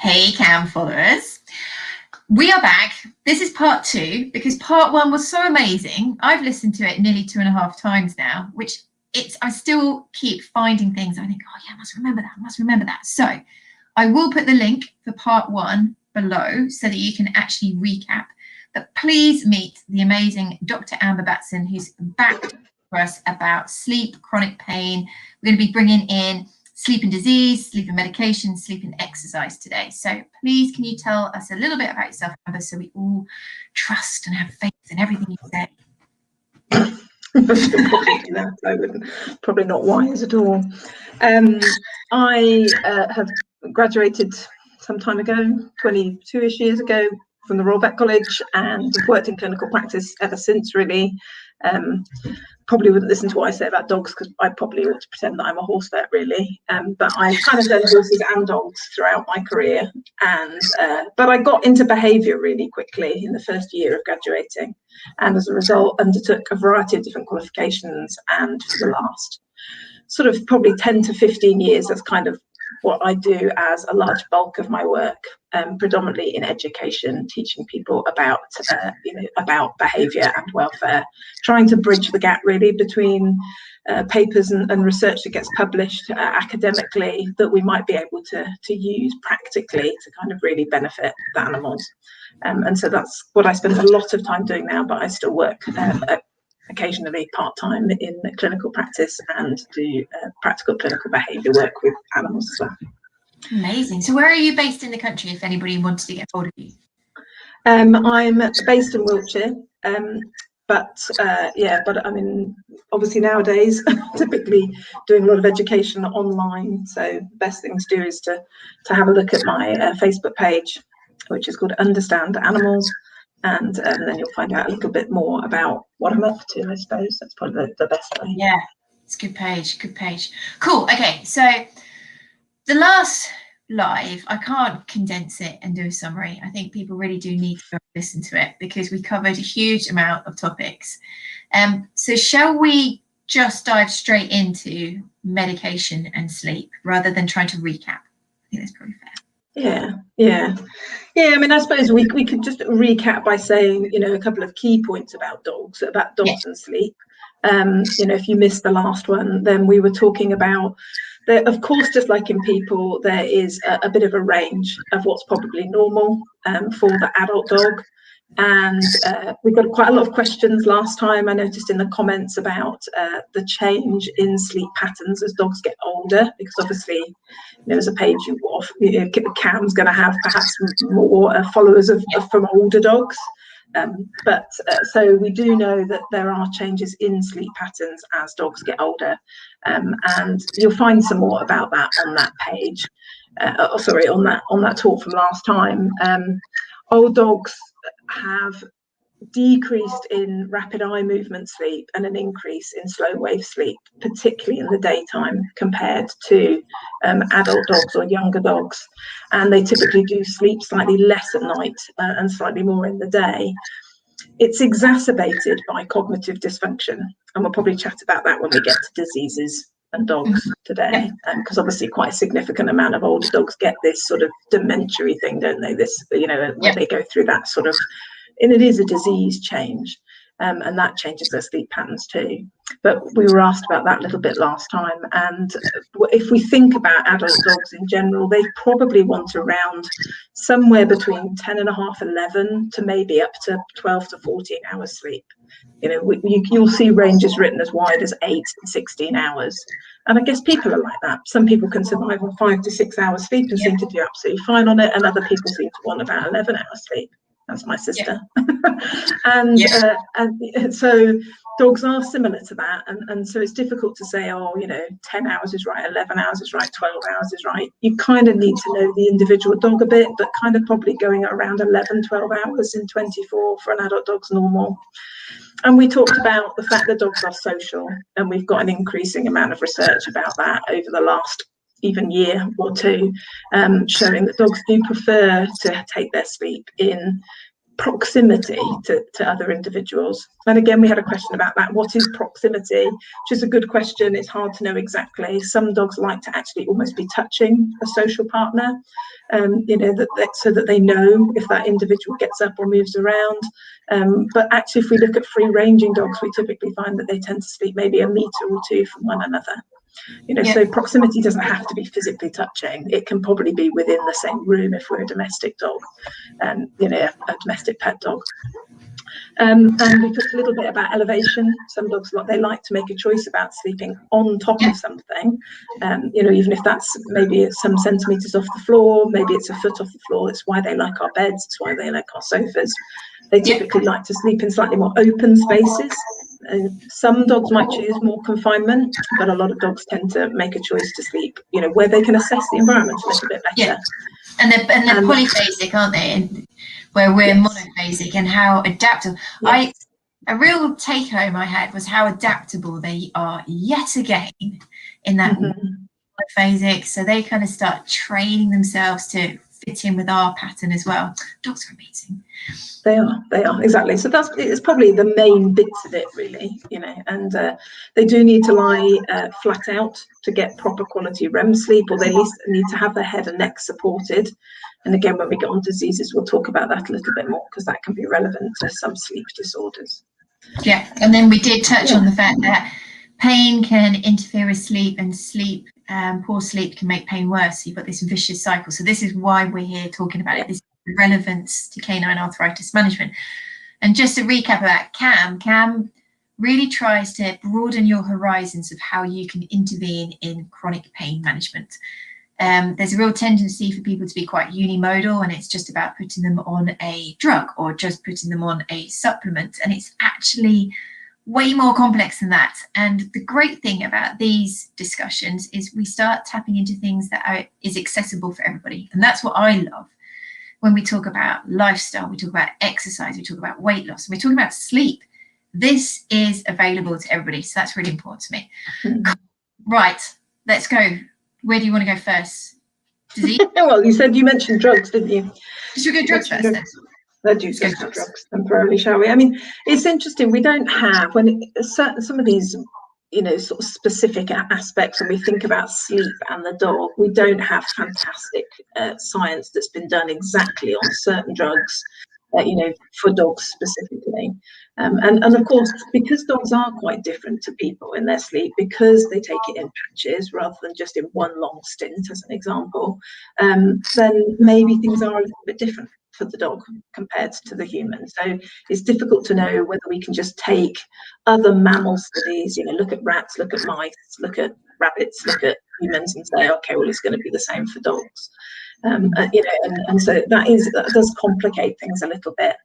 Hey Cam followers, we are back. This is part 2 because part 1 was so amazing. I've listened to it nearly 2.5 times now, which I still keep finding things. I think, oh yeah, I must remember that. So I will put the link for part 1 below so that you can actually recap. But please meet the amazing Dr. Amber Batson, who's back for us about sleep, chronic pain. We're going to be bringing in sleep and disease, sleep and medication, sleep and exercise today. So please, can you tell us a little bit about yourself, Amber, so we all trust and have faith in everything you say? I wouldn't, probably not wise at all. I have graduated some time ago, 22-ish years ago, from the Royal Vet College, and have worked in clinical practice ever since, really. Probably wouldn't listen to what I say about dogs because I probably ought to pretend that I'm a horse vet, really. But I've kind of done horses and dogs throughout my career. And but I got into behaviour really quickly in the first year of graduating, and as a result undertook a variety of different qualifications. And for the last sort of probably 10 to 15 years, that's kind of what I do as a large bulk of my work, predominantly in education, teaching people about about behaviour and welfare, trying to bridge the gap really between papers and research that gets published academically that we might be able to use practically to kind of really benefit the animals. And so that's what I spend a lot of time doing now, but I still work occasionally part-time in clinical practice and do practical clinical behaviour work with animals as well. Amazing. So where are you based in the country if anybody wanted to get hold of you? I'm based in Wiltshire, but I mean, obviously nowadays typically doing a lot of education online, so the best thing to do is to have a look at my Facebook page, which is called Understand Animals. And then you'll find out a little bit more about what I'm up to, I suppose. That's probably the best way. Yeah, it's a good page, good page. Cool, okay, so the last live, I can't condense it and do a summary. I think people really do need to listen to it because we covered a huge amount of topics. So shall we just dive straight into medication and sleep rather than trying to recap? I think that's probably fair. Yeah. I mean, I suppose we could just recap by saying, a couple of key points about dogs and sleep. If you missed the last one, then we were talking about that, of course, just like in people, there is a bit of a range of what's probably normal for the adult dog. And we got quite a lot of questions last time. I noticed in the comments about the change in sleep patterns as dogs get older, because obviously there's a page Cam's going to have perhaps more followers from older dogs. So we do know that there are changes in sleep patterns as dogs get older, and you'll find some more about that on that page. On that talk from last time. Old dogs have decreased in rapid eye movement sleep and an increase in slow wave sleep, particularly in the daytime compared to adult dogs or younger dogs, and they typically do sleep slightly less at night and slightly more in the day. It's exacerbated by cognitive dysfunction, and we'll probably chat about that when we get to diseases and dogs today, because obviously quite a significant amount of older dogs get this sort of dementia thing, don't they? Where they go through that sort of, and it is a disease change, and that changes their sleep patterns too. But we were asked about that a little bit last time, and if we think about adult dogs in general, they probably want around somewhere between 10.5, 11 to maybe up to 12 to 14 hours sleep. You'll see ranges written as wide as 8 and 16 hours. And I guess people are like that. Some people can survive on 5 to 6 hours sleep and seem to do absolutely fine on it, and other people seem to want about 11 hours sleep. That's my sister. And so dogs are similar to that, and so it's difficult to say, 10 hours is right, 11 hours is right, 12 hours is right. You kind of need to know the individual dog a bit, but kind of probably going around 11, 12 hours in 24 for an adult dog's normal. And we talked about the fact that dogs are social, and we've got an increasing amount of research about that over the last even year or two, showing that dogs do prefer to take their sleep in proximity to other individuals. And again, we had a question about that. What is proximity? Which is a good question. It's hard to know exactly. Some dogs like to actually almost be touching a social partner, you know, so that they know if that individual gets up or moves around. But actually, if we look at free-ranging dogs, we typically find that they tend to sleep maybe a metre or two from one another. You know, so proximity doesn't have to be physically touching. It can probably be within the same room if we're a domestic dog, you know, a domestic pet dog. And we talked a little bit about elevation. Some dogs, they like to make a choice about sleeping on top of something, you know, even if that's maybe some centimetres off the floor, maybe it's a foot off the floor. It's why they like our beds. It's why they like our sofas. They typically like to sleep in slightly more open spaces. Some dogs might choose more confinement, but a lot of dogs tend to make a choice to sleep, you know, where they can assess the environment a little bit better. Yeah. And they're polyphasic, aren't they? And where we're monophasic, and how adaptable. A real take home I had was how adaptable they are yet again in that monophasic. So they kind of start training themselves to fit in with our pattern as well. Dogs are amazing. They are exactly. So it's probably the main bits of it, really, you know. And they do need to lie flat out to get proper quality REM sleep, or they at least need to have their head and neck supported. And again, when we get on diseases, we'll talk about that a little bit more, because that can be relevant to some sleep disorders. Yeah, and then we did touch on the fact that pain can interfere with sleep, and poor sleep can make pain worse. So you've got this vicious cycle. So this is why we're here talking about it. This relevance to canine arthritis management. And just to recap of that, Cam really tries to broaden your horizons of how you can intervene in chronic pain management. There's a real tendency for people to be quite unimodal, and it's just about putting them on a drug or just putting them on a supplement. And it's actually way more complex than that. And the great thing about these discussions is we start tapping into things that is accessible for everybody. And that's what I love. When we talk about lifestyle, we talk about exercise, we talk about weight loss, and we're talking about sleep. This is available to everybody. So that's really important to me. Right, let's go. Where do you want to go first? Disease? Well, you mentioned drugs, didn't you? Should we go drugs first then? Let's go to drugs temporarily, shall we? I mean, it's interesting. We don't have, some of these, you know, sort of specific aspects, when we think about sleep and the dog, we don't have fantastic science that's been done exactly on certain drugs, you know, for dogs specifically. And of course, because dogs are quite different to people in their sleep, because they take it in patches rather than just in one long stint, as an example, then maybe things are a little bit different for the dog compared to the human. So it's difficult to know whether we can just take other mammal studies, you know, look at rats, look at mice, look at rabbits, look at humans, and say, okay, well, it's going to be the same for dogs. You know, and so that does complicate things a little bit.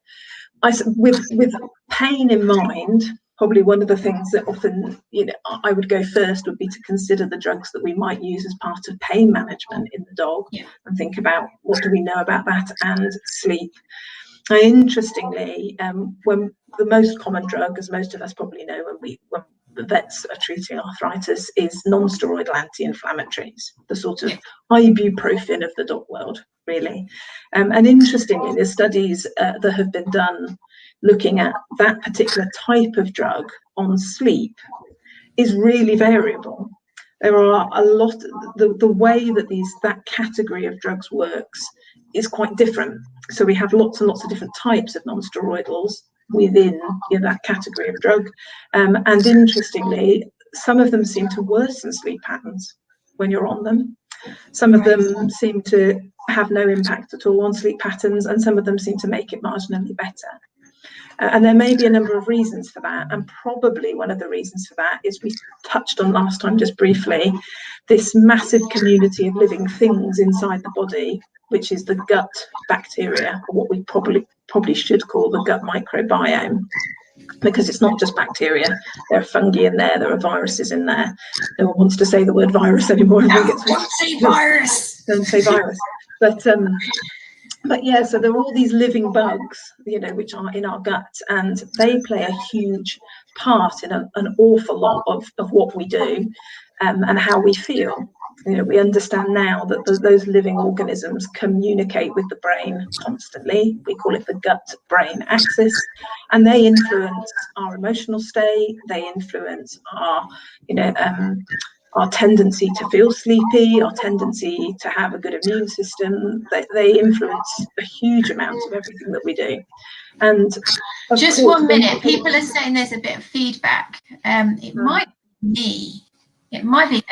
With pain in mind, probably one of the things that often, you know, I would go first would be to consider the drugs that we might use as part of pain management in the dog, and think about what do we know about that and sleep. And interestingly, when the most common drug, as most of us probably know, when the vets are treating arthritis, is non-steroidal anti-inflammatories, the sort of ibuprofen of the dog world, really. And interestingly, there's studies that have been done looking at that particular type of drug on sleep is really variable. There are a lot, the way that that category of drugs works is quite different. So we have lots and lots of different types of non-steroidals within, you know, that category of drug. And interestingly, some of them seem to worsen sleep patterns when you're on them. Some of them seem to have no impact at all on sleep patterns, and some of them seem to make it marginally better. And there may be a number of reasons for that, and probably one of the reasons for that is, we touched on last time just briefly, this massive community of living things inside the body, which is the gut bacteria, or what we probably should call the gut microbiome, because it's not just bacteria. There are fungi in there, there are viruses in there. No one wants to say the word virus anymore. Don't say virus. Don't say virus. But yeah, so there are all these living bugs, you know, which are in our gut, and they play a huge part in an awful lot of what we do, and how we feel. we understand now that those living organisms communicate with the brain constantly. We call it the gut-brain axis, and they influence our emotional state. They influence our tendency to feel sleepy, our tendency to have a good immune system. They influence a huge amount of everything that we do. And just 1 minute, people are saying there's a bit of feedback. It might be me. It might be.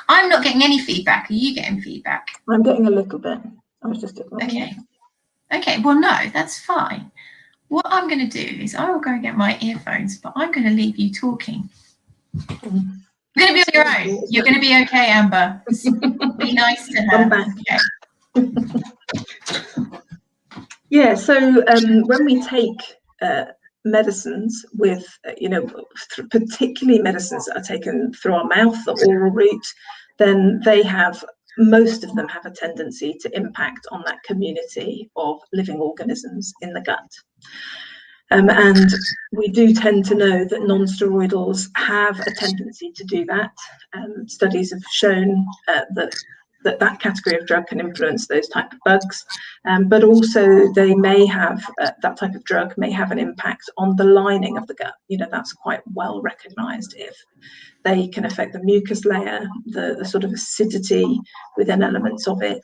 I'm not getting any feedback. Are you getting feedback? I'm getting a little bit. I was just okay. Okay. Well, no, that's fine. What I'm going to do is I will go and get my earphones, but I'm going to leave you talking. You're going to be on your own. You're going to be okay, Amber. Be nice to her. Okay. Yeah. So when we take medicines with, particularly medicines that are taken through our mouth, the oral route, then most of them have a tendency to impact on that community of living organisms in the gut. And we do tend to know that non-steroidals have a tendency to do that. Studies have shown that category of drug can influence those type of bugs, but also they may have that type of drug may have an impact on the lining of the gut. That's quite well recognized. If they can affect the mucus layer, the sort of acidity within elements of it,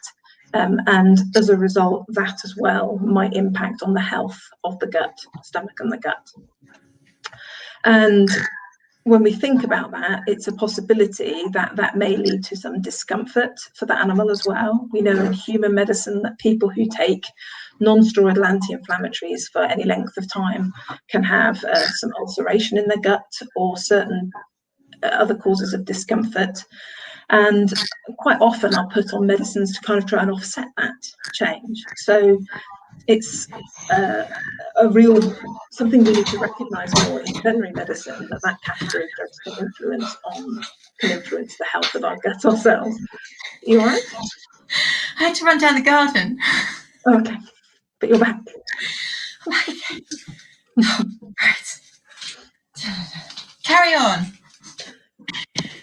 and as a result, that as well might impact on the health of the gut, stomach and the gut. And when we think about that, it's a possibility that may lead to some discomfort for the animal as well. We know in human medicine that people who take non-steroidal anti-inflammatories for any length of time can have some ulceration in their gut or certain other causes of discomfort. And quite often I'll put on medicines to kind of try and offset that change. So it's a real something we need to recognise more in veterinary medicine, that category of drugs can influence the health of our gut ourselves. You all right? I had to run down the garden. Okay, but you're back. Right. Carry on.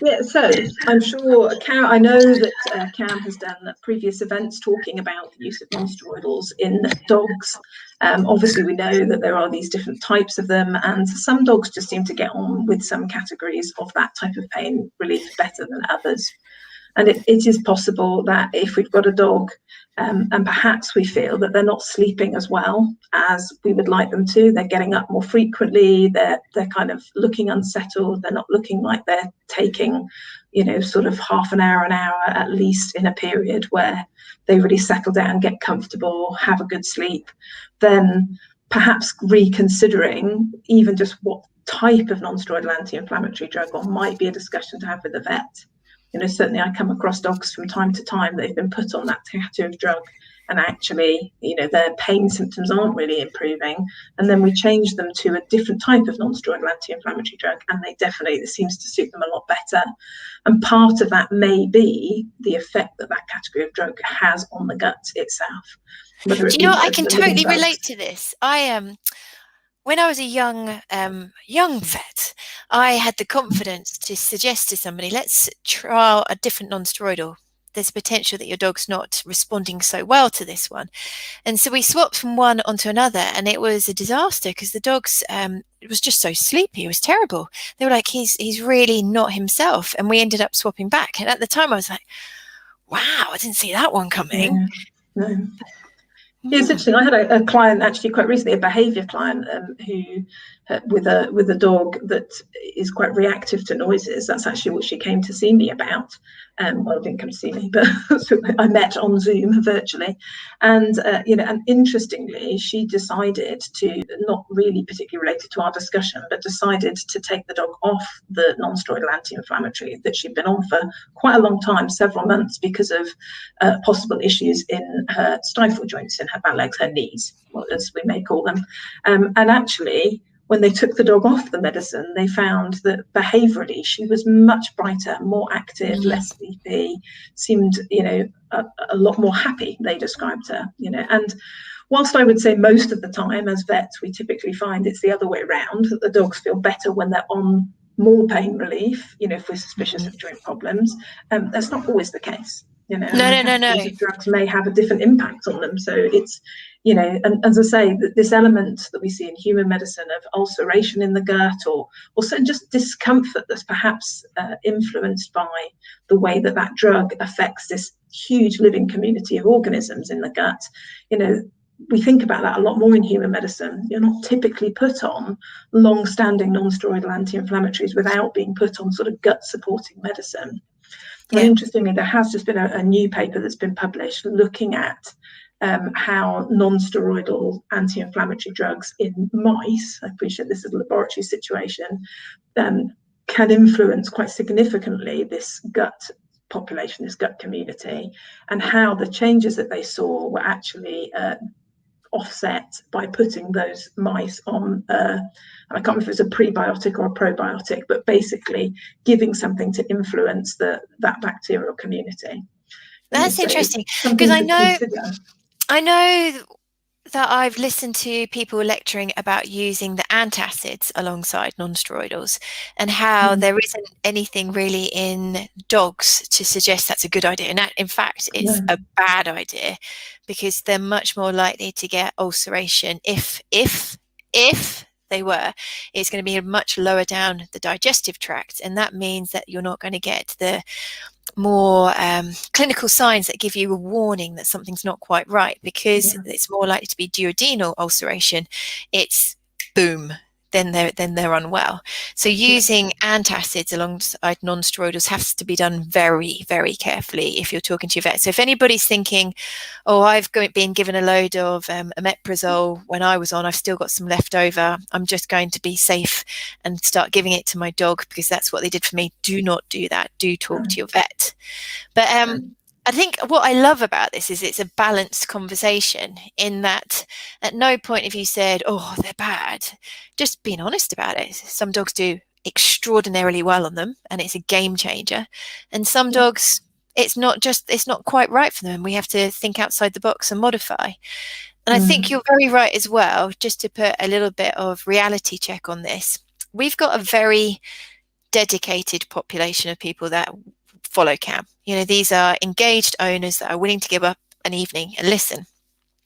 Yeah, so I'm sure I know that Cam has done previous events talking about the use of non-steroidals in dogs. Obviously, we know that there are these different types of them, and some dogs just seem to get on with some categories of that type of pain relief better than others. And it is possible that if we've got a dog and perhaps we feel that they're not sleeping as well as we would like them to, they're getting up more frequently, they're kind of looking unsettled, they're not looking like they're taking, sort of half an hour at least in a period where they really settle down, get comfortable, have a good sleep, then perhaps reconsidering even just what type of non-steroidal anti-inflammatory drug, or might be a discussion to have with the vet. Certainly I come across dogs from time to time, they've been put on that category of drug and actually, their pain symptoms aren't really improving. And then we change them to a different type of non-steroidal anti-inflammatory drug, and it seems to suit them a lot better. And part of that may be the effect that category of drug has on the gut itself. Do you know what? I can totally relate to this. When I was a young vet, I had the confidence to suggest to somebody, let's try a different non-steroidal. There's potential that your dog's not responding so well to this one. And so we swapped from one onto another, and it was a disaster because the dog's it was just so sleepy. It was terrible. They were like, he's really not himself. And we ended up swapping back. And at the time I was like, wow, I didn't see that one coming. Yeah, no. Yeah, it's interesting. I had a client actually quite recently, a behaviour client who, with a dog that is quite reactive to noises. That's actually what she came to see me about. Well, didn't come to see me, but I met on Zoom virtually. And and interestingly, she decided to, not really particularly related to our discussion, but decided to take the dog off the non-steroidal anti-inflammatory that she'd been on for quite a long time, several months, because of possible issues in her stifle joints, in her back legs, her knees, as we may call them. And actually, when they took the dog off the medicine, they found that behaviourally she was much brighter, more active, less sleepy, seemed, a lot more happy, they described her, And whilst I would say most of the time as vets, we typically find it's the other way around, that the dogs feel better when they're on more pain relief, if we're suspicious of joint problems. That's not always the case, No. Of drugs may have a different impact on them. So it's, and as I say, this element that we see in human medicine of ulceration in the gut, or also just discomfort that's perhaps influenced by the way that drug affects this huge living community of organisms in the gut. We think about that a lot more in human medicine. You're not typically put on long-standing non-steroidal anti-inflammatories without being put on sort of gut-supporting medicine. Yeah. And interestingly, there has just been a new paper that's been published looking at how non-steroidal anti-inflammatory drugs in mice, I appreciate this is a laboratory situation, can influence quite significantly this gut population, this gut community, and how the changes that they saw were actually offset by putting those mice on I can't remember if it was a prebiotic or a probiotic, but basically giving something to influence that bacterial community. That's interesting, because I know that I've listened to people lecturing about using the antacids alongside non-steroidals, and how there isn't anything really in dogs to suggest that's a good idea. And in fact, it's a bad idea, because they're much more likely to get ulceration if they were. It's going to be much lower down the digestive tract, and that means that you're not going to get the more clinical signs that give you a warning that something's not quite right, because it's more likely to be duodenal ulceration. It's boom, then they're unwell. So using antacids alongside non-steroidals has to be done very, very carefully if you're talking to your vet. So if anybody's thinking, oh, I've been given a load of omeprazole when I was on, I've still got some left over, I'm just going to be safe and start giving it to my dog because that's what they did for me, do not do that. Do talk to your vet. But I think what I love about this is it's a balanced conversation, in that at no point have you said, oh, they're bad. Just being honest about it. Some dogs do extraordinarily well on them, and it's a game changer. And some dogs, it's not quite right for them. We have to think outside the box and modify. And I think you're very right as well, just to put a little bit of reality check on this. We've got a very dedicated population of people that follow CAM. These are engaged owners that are willing to give up an evening and listen.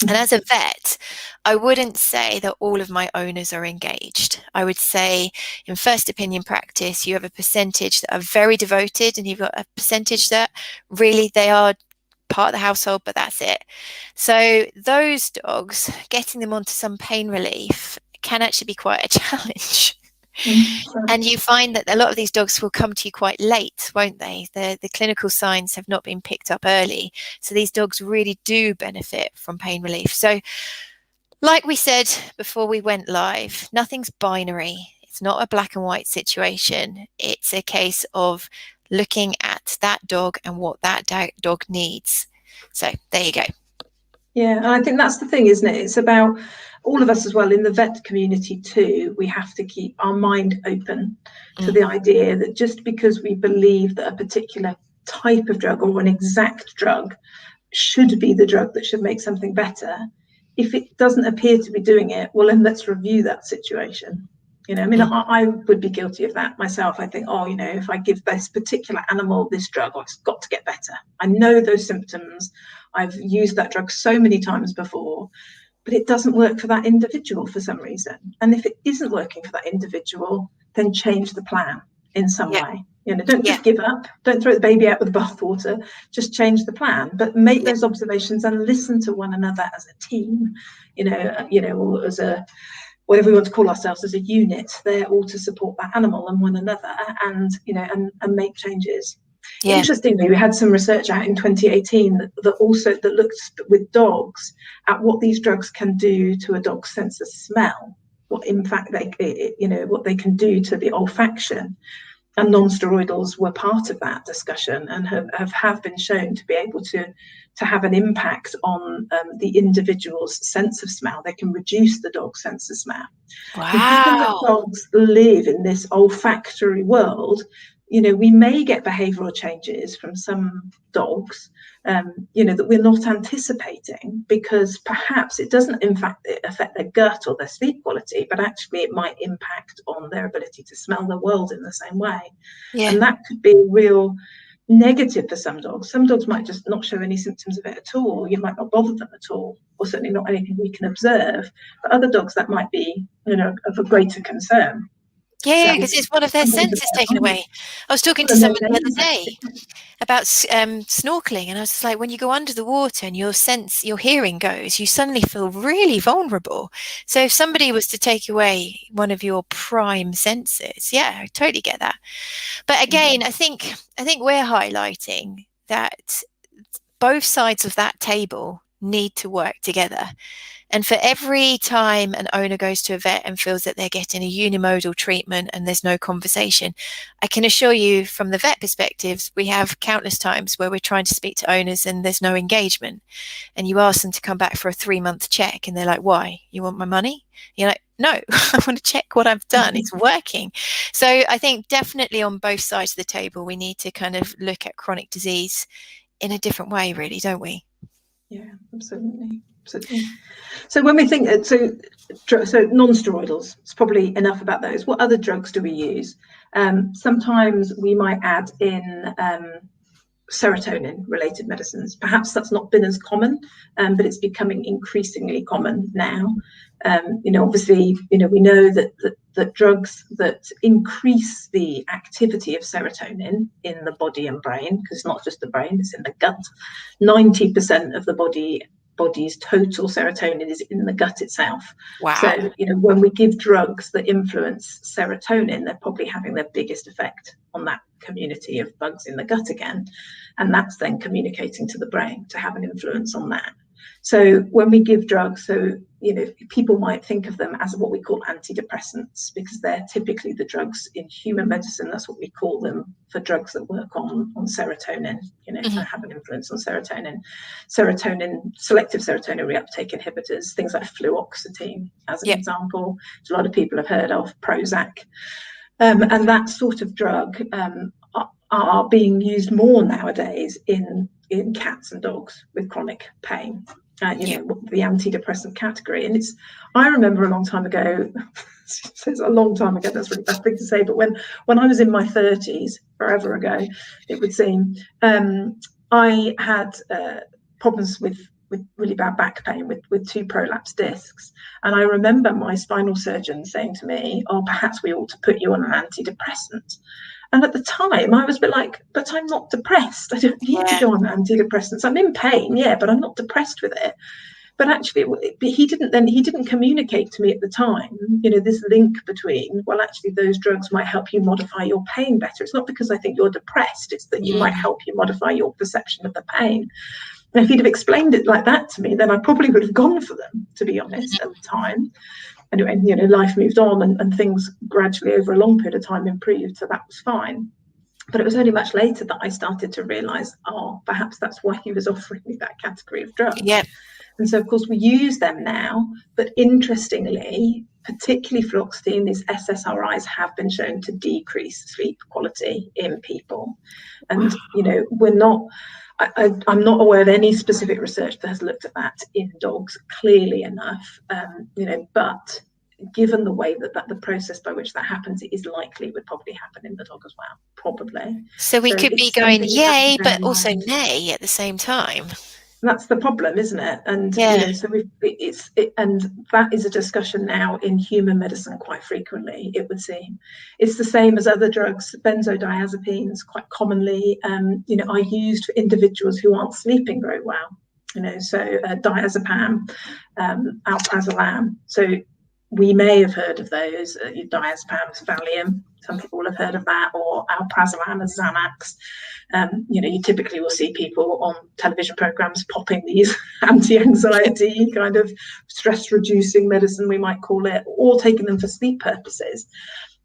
And as a vet, I wouldn't say that all of my owners are engaged. I would say in first opinion practice, you have a percentage that are very devoted, and you've got a percentage that really they are part of the household, but that's it. So those dogs, getting them onto some pain relief can actually be quite a challenge. And you find that a lot of these dogs will come to you quite late, won't they? The clinical signs have not been picked up early. So these dogs really do benefit from pain relief. So like we said before we went live, nothing's binary. It's not a black and white situation. It's a case of looking at that dog and what that dog needs. So there you go. Yeah, and I think that's the thing, isn't it? It's about all of us as well in the vet community too. We have to keep our mind open to the idea that just because we believe that a particular type of drug or an exact drug should be the drug that should make something better, if it doesn't appear to be doing it, well, then let's review that situation. I would be guilty of that myself. I think, if I give this particular animal this drug, it's got to get better. I know those symptoms. I've used that drug so many times before, but it doesn't work for that individual for some reason. And if it isn't working for that individual, then change the plan in some way. Don't just give up. Don't throw the baby out with the bathwater. Just change the plan, but make those observations and listen to one another as a team, or as a, whatever we want to call ourselves, as a unit. They're all to support that animal and one another, and and make changes. Interestingly, we had some research out in 2018 that looked with dogs at what these drugs can do to a dog's sense of smell, what impact what they can do to the olfaction. And non-steroidals were part of that discussion, and have been shown to be able to have an impact on the individual's sense of smell. They can reduce the dog's sense of smell. Wow. So given that dogs live in this olfactory world, you know, we may get behavioural changes from some dogs, you know, that we're not anticipating, because perhaps it doesn't in fact affect their gut or their sleep quality, but actually it might impact on their ability to smell the world in the same way. Yeah. And that could be a real negative for some dogs. Some dogs might just not show any symptoms of it at all. You might not bother them at all, or certainly not anything we can observe. For other dogs, that might be, you know, of a greater concern. Yeah, because it's one of their senses taken away. I was talking to someone the other day about snorkeling, and I was just like, when you go under the water and your hearing goes, you suddenly feel really vulnerable. So if somebody was to take away one of your prime senses, yeah, I totally get that. But again, I think we're highlighting that both sides of that table need to work together. And for every time an owner goes to a vet and feels that they're getting a unimodal treatment and there's no conversation, I can assure you from the vet perspectives, we have countless times where we're trying to speak to owners and there's no engagement. And you ask them to come back for a 3-month check and they're like, why? You want my money? You're like, no, I want to check what I've done. It's working. So I think definitely on both sides of the table, we need to kind of look at chronic disease in a different way, really, don't we? Yeah, absolutely. So when we think, so non-steroidals, it's probably enough about those. What other drugs do we use? Sometimes we might add in serotonin related medicines. Perhaps that's not been as common, but it's becoming increasingly common now. You know, obviously, you know, we know that drugs that increase the activity of serotonin in the body and brain, because it's not just the brain, it's in the gut. 90% of the body's total serotonin is in the gut itself. Wow. So, you know, when we give drugs that influence serotonin, they're probably having their biggest effect on that community of bugs in the gut again. And that's then communicating to the brain to have an influence on that. So when we give drugs, so, you know, people might think of them as what we call antidepressants, because they're typically the drugs in human medicine. That's what we call them for drugs that work on serotonin, you know, to have an influence on serotonin. Selective serotonin reuptake inhibitors, things like fluoxetine, as an example, which a lot of people have heard of, Prozac. And that sort of drug are being used more nowadays in cats and dogs with chronic pain. You know, the antidepressant category. And I remember a long time ago, it's a long time ago, that's really bad thing to say, but when I was in my 30s, forever ago, it would seem, I had problems with really bad back pain with 2 prolapsed discs. And I remember my spinal surgeon saying to me, oh, perhaps we ought to put you on an antidepressant. And at the time, I was a bit like, but I'm not depressed. I don't need to go on antidepressants. I'm in pain, but I'm not depressed with it. But actually, he didn't communicate to me at the time, you know, this link between, well, actually, those drugs might help you modify your pain better. It's not because I think you're depressed. It's that you might help you modify your perception of the pain. And if he'd have explained it like that to me, then I probably would have gone for them, to be honest, at the time. Anyway, you know, life moved on and things gradually over a long period of time improved, so that was fine. But it was only much later that I started to realise, oh, perhaps that's why he was offering me that category of drugs. Yeah. And so, of course, we use them now, but interestingly, particularly fluoxetine, these SSRIs have been shown to decrease sleep quality in people. And, you know, I'm not aware of any specific research that has looked at that in dogs clearly enough, you know, but given the way that the process by which that happens, it is likely it would probably happen in the dog as well, probably. So we could be going yay, but also nay at the same time. That's the problem, isn't it? And you know, so and that is a discussion now in human medicine quite frequently, it would seem. It's the same as other drugs, benzodiazepines, quite commonly, you know, are used for individuals who aren't sleeping very well. You know, so diazepam, alprazolam. So we may have heard of those. Diazepam is Valium. Some people will have heard of that, or alprazolam as Xanax. You know, you typically will see people on television programs popping these anti-anxiety kind of stress-reducing medicine, we might call it, or taking them for sleep purposes.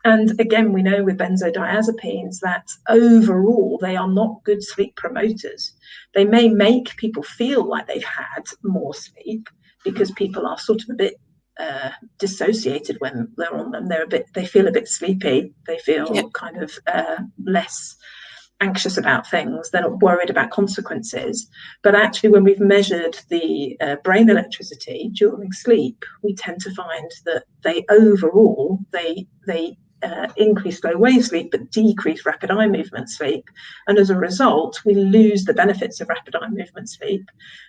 And again, we know with benzodiazepines that overall they are not good sleep promoters. They may make people feel like they've had more sleep because people are sort of a bit dissociated when they're on them. They feel a bit sleepy. They feel kind of less anxious about things. They're not worried about consequences. But actually, when we've measured the brain electricity during sleep, we tend to find that they overall increase slow wave sleep but decrease rapid eye movement sleep, and as a result we lose the benefits of rapid eye movement sleep,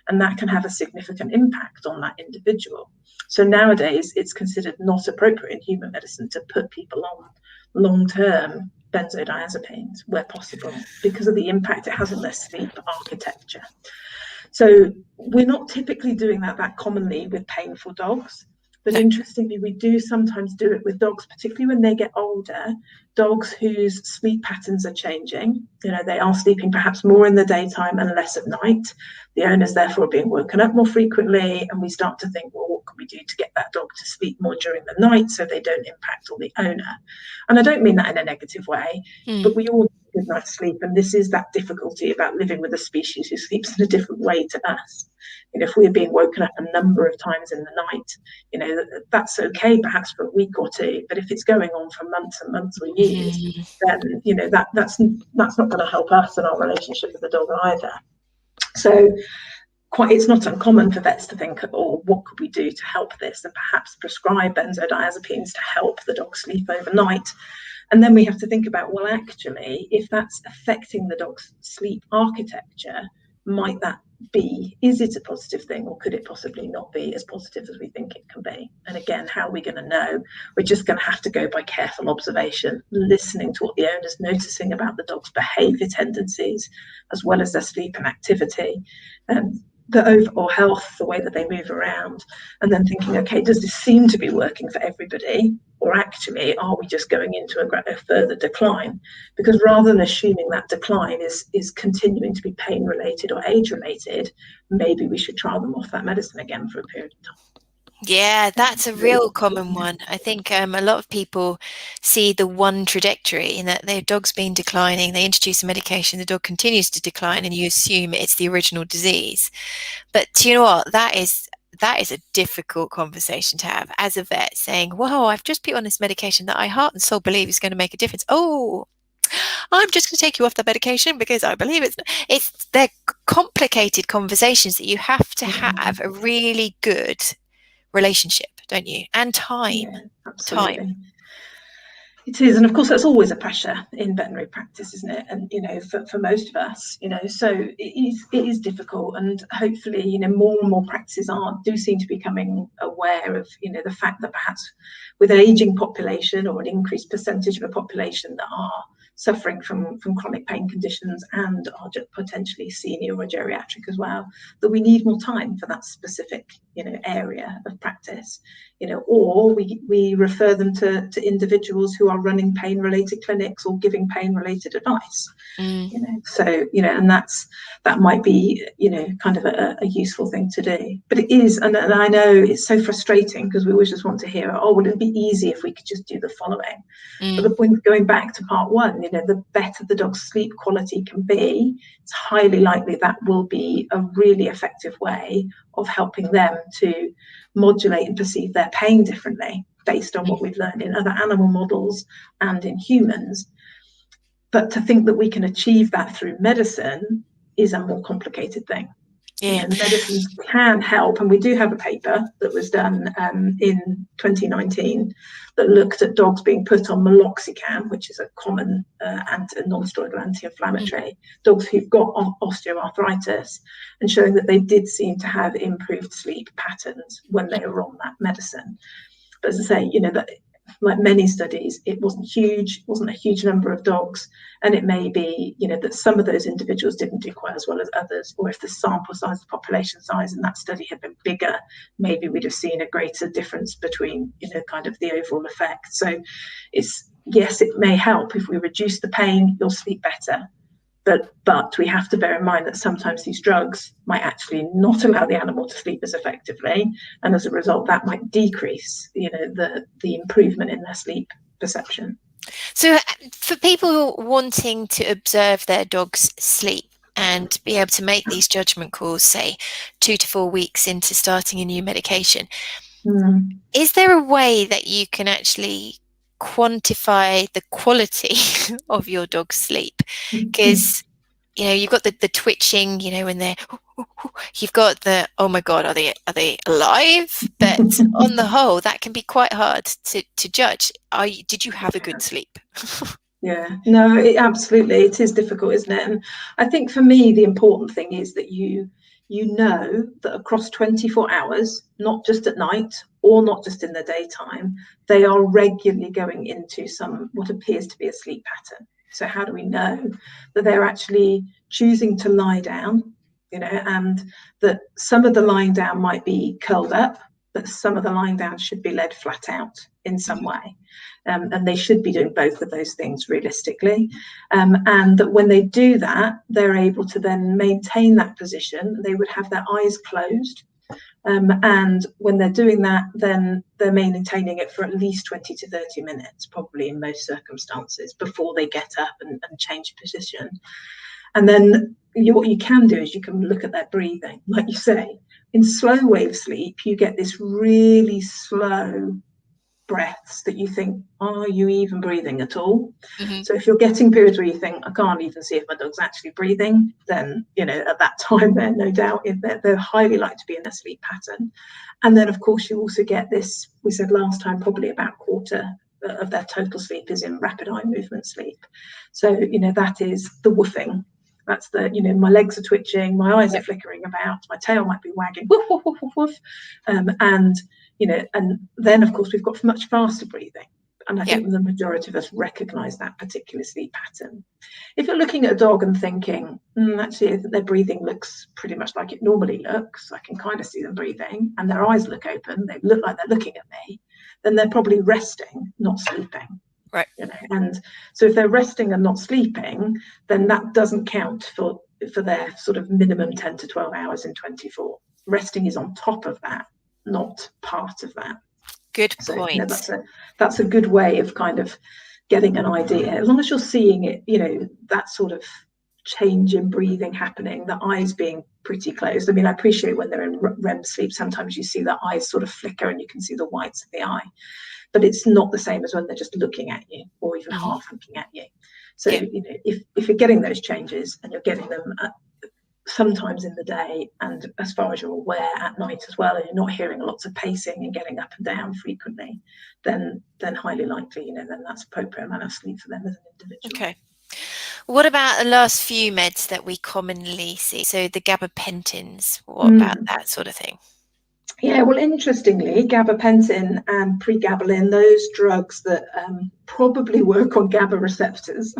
and that can have a significant impact on that individual. So nowadays it's considered not appropriate in human medicine to put people on long-term benzodiazepines where possible because of the impact it has on their sleep architecture. So we're not typically doing that commonly with painful dogs. But interestingly, we do sometimes do it with dogs, particularly when they get older, dogs whose sleep patterns are changing. They are sleeping perhaps more in the daytime and less at night. The owners therefore are being woken up more frequently, and we start to think, well, what can we do to get that dog to sleep more during the night so they don't impact on the owner? And I don't mean that in a negative way, but we all need a good night's sleep, and this is that difficulty about living with a species who sleeps in a different way to us. If we're being woken up a number of times in the night, that's okay perhaps for a week or two, but if it's going on for months and months or years, then that's not going to help us and our relationship with the dog either. So it's not uncommon for vets to think, what could we do to help this, and perhaps prescribe benzodiazepines to help the dog sleep overnight. And then we have to think about, well, actually, if that's affecting the dog's sleep architecture, might that is it a positive thing, or could it possibly not be as positive as we think it can be? And again, how are we going to know? We're just going to have to go by careful observation, listening to what the owner's noticing about the dog's behaviour tendencies, as well as their sleep and activity, the overall health, the way that they move around, and then thinking, okay, does this seem to be working for everybody, or actually are we just going into a further decline? Because rather than assuming that decline is continuing to be pain related or age related, maybe we should trial them off that medicine again for a period of time. Yeah, that's a real common one. I think a lot of people see the one trajectory in that their dog's been declining, they introduce a medication, the dog continues to decline, and you assume it's the original disease. But do you know what? That is a difficult conversation to have as a vet, saying, whoa, I've just put you on this medication that I heart and soul believe is going to make a difference. Oh, I'm just going to take you off the medication because I believe they're complicated conversations that you have to have a really good relationship, don't you? And time. Yeah, absolutely. It is, and of course that's always a pressure in veterinary practice, isn't it? And for most of us, so it is difficult, and hopefully more and more practices do seem to be becoming aware of the fact that perhaps with an aging population or an increased percentage of a population that are suffering from chronic pain conditions and are potentially senior or geriatric as well, that we need more time for that specific area of practice, or we refer them to individuals who are running pain related clinics or giving pain related advice. So and that might be kind of a useful thing to do. But it is, and I know it's so frustrating because we always just want to hear, would it be easy if we could just do the following? But the point, going back to part one, the better the dog's sleep quality can be, it's highly likely that will be a really effective way of helping them to modulate and perceive their pain differently based on what we've learned in other animal models and in humans. But to think that we can achieve that through medicine is a more complicated thing. Yeah. Medicines can help, and we do have a paper that was done in 2019 that looked at dogs being put on meloxicam, which is a common non-steroidal anti-inflammatory, dogs who've got osteoarthritis, and showing that they did seem to have improved sleep patterns when they were on that medicine. But as I say, that like many studies, it wasn't a huge number of dogs, and it may be that some of those individuals didn't do quite as well as others, or if the sample size, the population size in that study had been bigger, maybe we'd have seen a greater difference between kind of the overall effect. So yes, it may help if we reduce the pain, you'll sleep better. But we have to bear in mind that sometimes these drugs might actually not allow the animal to sleep as effectively, and as a result that might decrease the improvement in their sleep perception. So for people wanting to observe their dog's sleep and be able to make these judgment calls, say 2 to 4 weeks into starting a new medication, Is there a way that you can actually quantify the quality of your dog's sleep? Because you've got the twitching, when they're, you've got the, oh my God, are they alive? But on the whole, that can be quite hard to judge. Did you have a good sleep? Yeah, no, absolutely, it is difficult, isn't it? And I think for me, the important thing is that you know that across 24 hours, not just at night or not just in the daytime, they are regularly going into what appears to be a sleep pattern. So how do we know that they're actually choosing to lie down, and that some of the lying down might be curled up, but some of the lying down should be led flat out in some way. And they should be doing both of those things realistically. And that when they do that, they're able to then maintain that position. They would have their eyes closed. And when they're doing that, then they're maintaining it for at least 20 to 30 minutes, probably in most circumstances, before they get up and change position. And then what you can do is you can look at their breathing. Like you say, in slow wave sleep, you get this really slow breaths that you think, are you even breathing at all? So if you're getting periods where you think, I can't even see if my dog's actually breathing, then at that time they're no doubt they're highly likely to be in a sleep pattern. And then of course you also get this, we said last time, probably about a quarter of their total sleep is in rapid eye movement sleep. So that is the woofing. That's the, my legs are twitching, my eyes are flickering about, my tail might be wagging, woof, woof, woof, woof, woof. And then of course we've got much faster breathing. And I think the majority of us recognize that particular sleep pattern. If you're looking at a dog and thinking, actually their breathing looks pretty much like it normally looks, I can kind of see them breathing, and their eyes look open, they look like they're looking at me, then they're probably resting, not sleeping. Right. And so if they're resting and not sleeping, then that doesn't count for their sort of minimum 10 to 12 hours in 24. Resting is on top of that, not part of that. Good point. That's a good way of kind of getting an idea. As long as you're seeing it, that sort of change in breathing happening, the eyes being pretty closed. I mean, I appreciate when they're in REM sleep, sometimes you see the eyes sort of flicker and you can see the whites of the eye, but it's not the same as when they're just looking at you or even half looking at you. So, if you're getting those changes and you're getting them sometimes in the day, and as far as you're aware at night as well, and you're not hearing lots of pacing and getting up and down frequently, then highly likely, then that's appropriate amount of sleep for them as an individual. Okay. What about the last few meds that we commonly see? So the gabapentins, what about that sort of thing? Yeah, well, interestingly, gabapentin and pregabalin, those drugs that probably work on GABA receptors,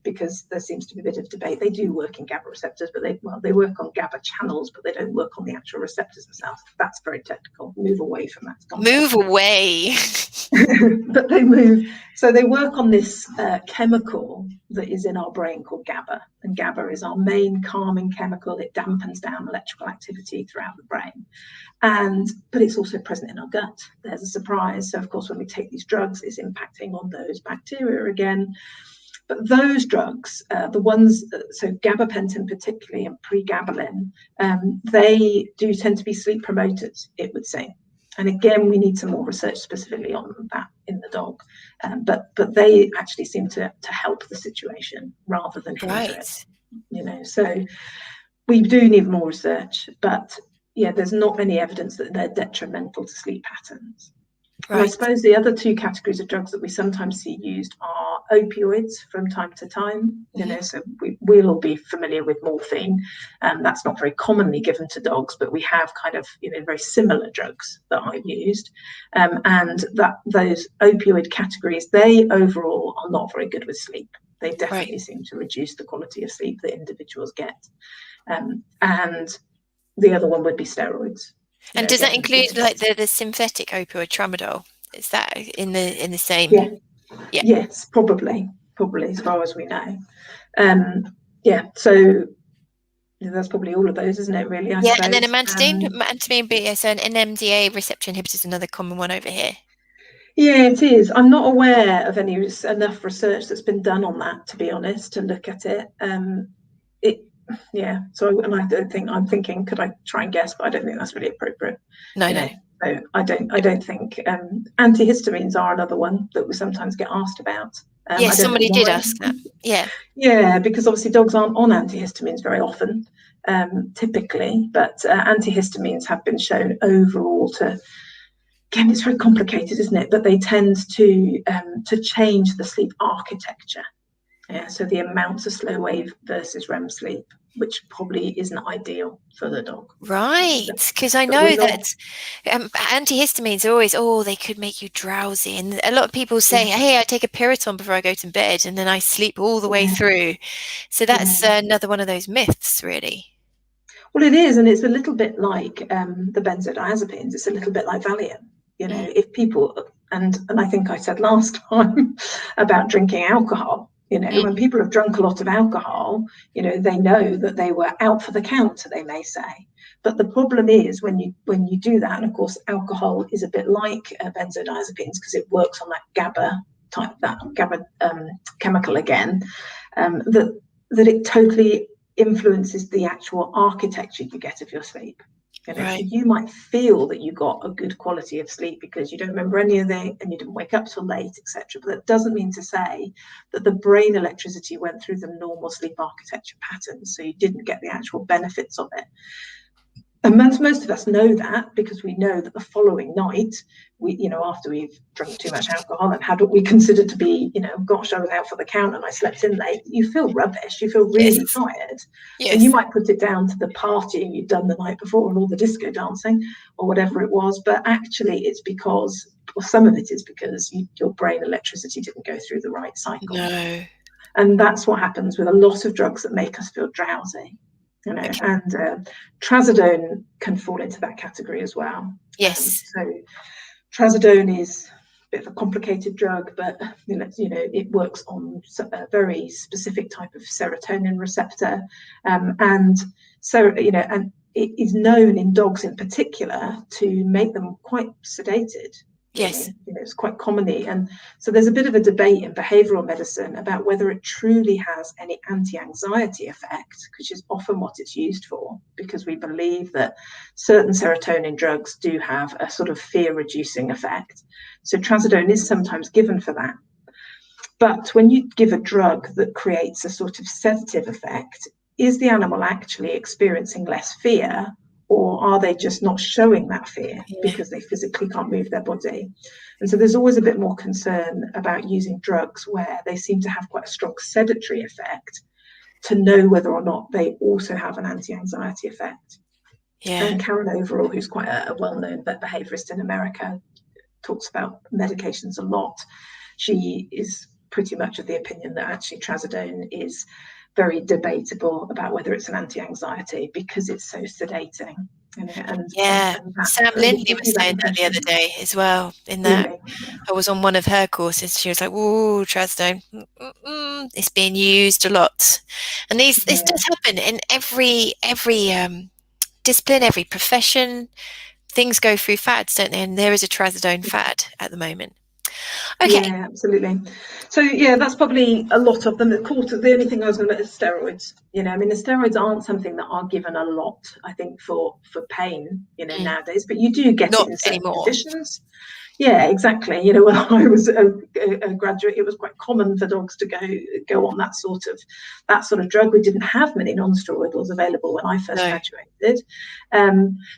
because there seems to be a bit of debate. They do work in GABA receptors, but they work on GABA channels, but they don't work on the actual receptors themselves. That's very technical. Move away from that. Move away. But they move. So they work on this chemical that is in our brain called GABA, and GABA is our main calming chemical. It dampens down electrical activity throughout the brain, but it's also present in our gut. There's a surprise. So of course when we take these drugs, it's impacting on those bacteria again. But those drugs, the ones, so gabapentin particularly and pregabalin, they do tend to be sleep promoters, it would seem. And again, we need some more research specifically on that in the dog. But they actually seem to help the situation rather than hinder it. So we do need more research, but there's not any evidence that they're detrimental to sleep patterns. Right. And I suppose the other two categories of drugs that we sometimes see used are opioids from time to time. So we'll all be familiar with morphine. That's not very commonly given to dogs, but we have kind of very similar drugs that are used. And that those opioid categories, they overall are not very good with sleep. They definitely seem to reduce the quality of sleep that individuals get. And the other one would be steroids. And does that include like the synthetic opioid tramadol? Is that in the same? Yeah. Yes, probably as far as we know. So that's probably all of those, isn't it? Really, I suppose. And then amantadine, so an NMDA receptor inhibitor is another common one over here. Yeah, it is. I'm not aware of enough research that's been done on that, to be honest, to look at it. yeah. So, and I don't think, I'm thinking, could I try and guess? But I don't think that's really appropriate. No, you no. know. So I don't think antihistamines are another one that we sometimes get asked about. Yes, somebody did why. ask that. Yeah. Yeah, because obviously dogs aren't on antihistamines very often, typically, but antihistamines have been shown overall to, again, it's very complicated, isn't it? But they tend to change the sleep architecture. Yeah, so the amounts of slow wave versus REM sleep, which probably isn't ideal for the dog. Right, because I know that antihistamines are always, they could make you drowsy. And a lot of people say, hey, I take a Piriton before I go to bed and then I sleep all the way through. So that's another one of those myths, really. Well, it is, and it's a little bit like the benzodiazepines. It's a little bit like Valium. You know, if people, and I think I said last time about drinking alcohol, you know, when people have drunk a lot of alcohol, you know, they know that they were out for the count, they may say. But the problem is when you do that, and of course, alcohol is a bit like benzodiazepines because it works on that GABA type, that GABA chemical again, that it totally influences the actual architecture you get of your sleep. You know, so you might feel that you got a good quality of sleep because you don't remember anything and you didn't wake up till late, etc. But that doesn't mean to say that the brain electricity went through the normal sleep architecture patterns, so you didn't get the actual benefits of it. And most of us know that because we know that the following night, we, you know, after we've drunk too much alcohol and had what we consider to be, you know, gosh, I was out for the count and I slept in late, you feel rubbish, you feel really tired. And you might put it down to the partying you'd done the night before and all the disco dancing or whatever it was. But actually it's because, or some of it is because your brain electricity didn't go through the right cycle. No. And that's what happens with a lot of drugs that make us feel drowsy. You know, and trazodone can fall into that category as well. Yes. So trazodone is a bit of a complicated drug, but you know, it works on a very specific type of serotonin receptor, and so you know, and it is known in dogs in particular to make them quite sedated. Yes. You know, it's quite commonly, and so there's a bit of a debate in behavioral medicine about whether it truly has any anti-anxiety effect, which is often what it's used for, because we believe that certain serotonin drugs do have a sort of fear-reducing effect. So trazodone is sometimes given for that. But when you give a drug that creates a sort of sedative effect, is the animal actually experiencing less fear? Or are they just not showing that fear because they physically can't move their body? And so there's always a bit more concern about using drugs where they seem to have quite a strong sedatory effect to know whether or not they also have an anti-anxiety effect. And Karen Overall, who's quite a well-known behaviorist in America, talks about medications a lot. She is pretty much of the opinion that actually trazodone is very debatable about whether it's an anti-anxiety because it's so sedating. You know, and Sam Lindley was saying that the other day as well. In that, I was on one of her courses. She was like, "Ooh, trazodone, it's being used a lot," and this does happen in every discipline, every profession. Things go through fads, don't they? And there is a trazodone fad at the moment. Okay. Yeah, absolutely. So yeah, that's probably a lot of them. The only thing I was going to is steroids. You know, I mean, the steroids aren't something that are given a lot, I think, for pain, you know, nowadays, but you do get it in certain conditions. Yeah, exactly. You know, when I was a graduate, it was quite common for dogs to go on that sort of drug. We didn't have many non-steroidals available when I first graduated,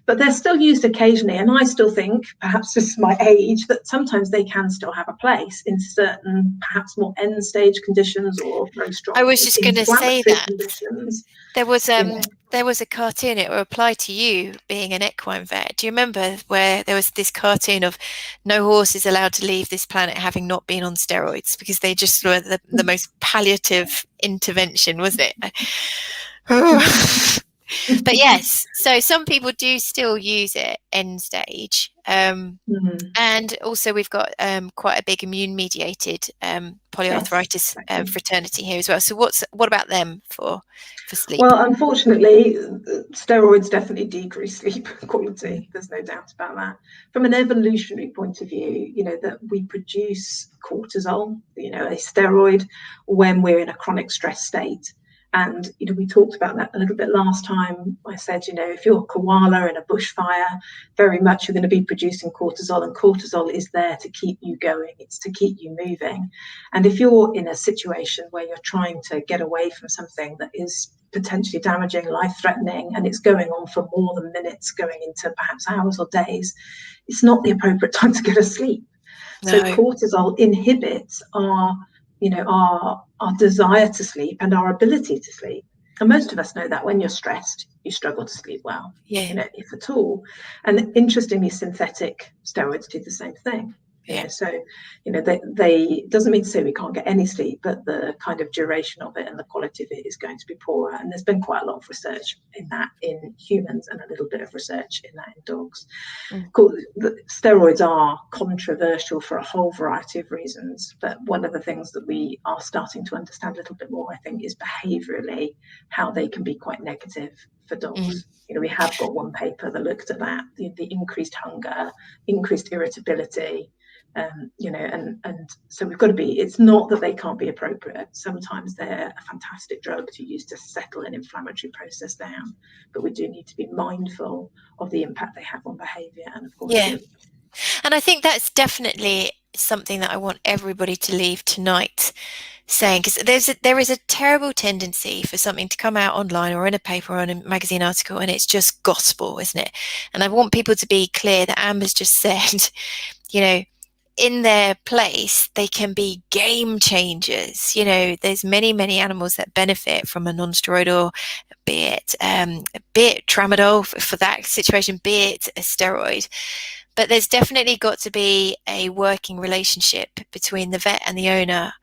but they're still used occasionally. And I still think, perhaps this is my age, that sometimes they can still have a place in certain, perhaps more end-stage conditions or very strong. I was just going to say that conditions. There was a cartoon, it will apply to you being an equine vet. Do you remember where there was this cartoon of no horse is allowed to leave this planet having not been on steroids because they just were the most palliative intervention, was it? But yes, so some people do still use it end stage. And also we've got quite a big immune mediated polyarthritis fraternity here as well. So what about them for sleep? Well, unfortunately, steroids definitely decrease sleep quality. There's no doubt about that. From an evolutionary point of view, you know, that we produce cortisol, you know, a steroid, when we're in a chronic stress state. And, we talked about that a little bit last time. I said, if you're a koala in a bushfire, very much you're going to be producing cortisol, and cortisol is there to keep you going. It's to keep you moving. And if you're in a situation where you're trying to get away from something that is potentially damaging, life-threatening, and it's going on for more than minutes, going into perhaps hours or days, it's not the appropriate time to go to sleep. No. So cortisol inhibits our desire to sleep and our ability to sleep. And most of us know that when you're stressed, you struggle to sleep well, if at all. And interestingly, synthetic steroids do the same thing. So they doesn't mean to say we can't get any sleep, but the kind of duration of it and the quality of it is going to be poorer. And there's been quite a lot of research in that in humans, and a little bit of research in that in dogs. The steroids are controversial for a whole variety of reasons, but one of the things that we are starting to understand a little bit more, I think, is behaviourally how they can be quite negative for dogs. We have got one paper that looked at that, the increased hunger, increased irritability, and so we've got to be, it's not that they can't be appropriate. Sometimes they're a fantastic drug to use to settle an inflammatory process down, but we do need to be mindful of the impact they have on behaviour, and of course and I think that's definitely something that I want everybody to leave tonight saying, because there is a terrible tendency for something to come out online or in a paper or in a magazine article and it's just gospel, isn't it? And I want people to be clear that Amber's just said, in their place, they can be game changers. There's many animals that benefit from a non-steroidal, be it tramadol for that situation, be it a steroid. But there's definitely got to be a working relationship between the vet and the owner,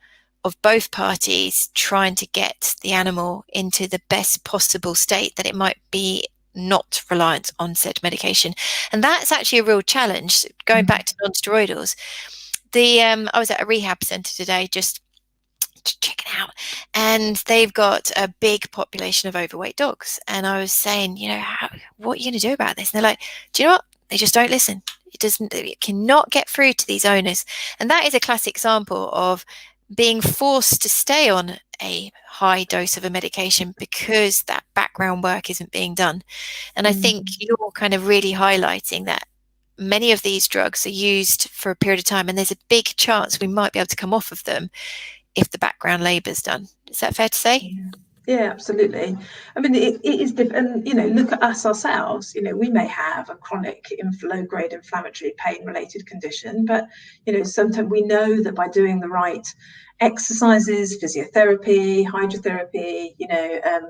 of both parties trying to get the animal into the best possible state that it might be not reliant on said medication. And that's actually a real challenge. Going back to non-steroidals, I was at a rehab centre today just checking out, and they've got a big population of overweight dogs. And I was saying, what are you going to do about this? And they're like, do you know what? They just don't listen. It cannot get through to these owners. And that is a classic example of being forced to stay on a high dose of a medication because that background work isn't being done. And I think you're kind of really highlighting that many of these drugs are used for a period of time, and there's a big chance we might be able to come off of them if the background labour is done. Is that fair to say? Yeah, absolutely. I mean, it is different. Look at us ourselves. We may have a chronic low-grade inflammatory pain-related condition, but sometimes we know that by doing the right exercises, physiotherapy, hydrotherapy,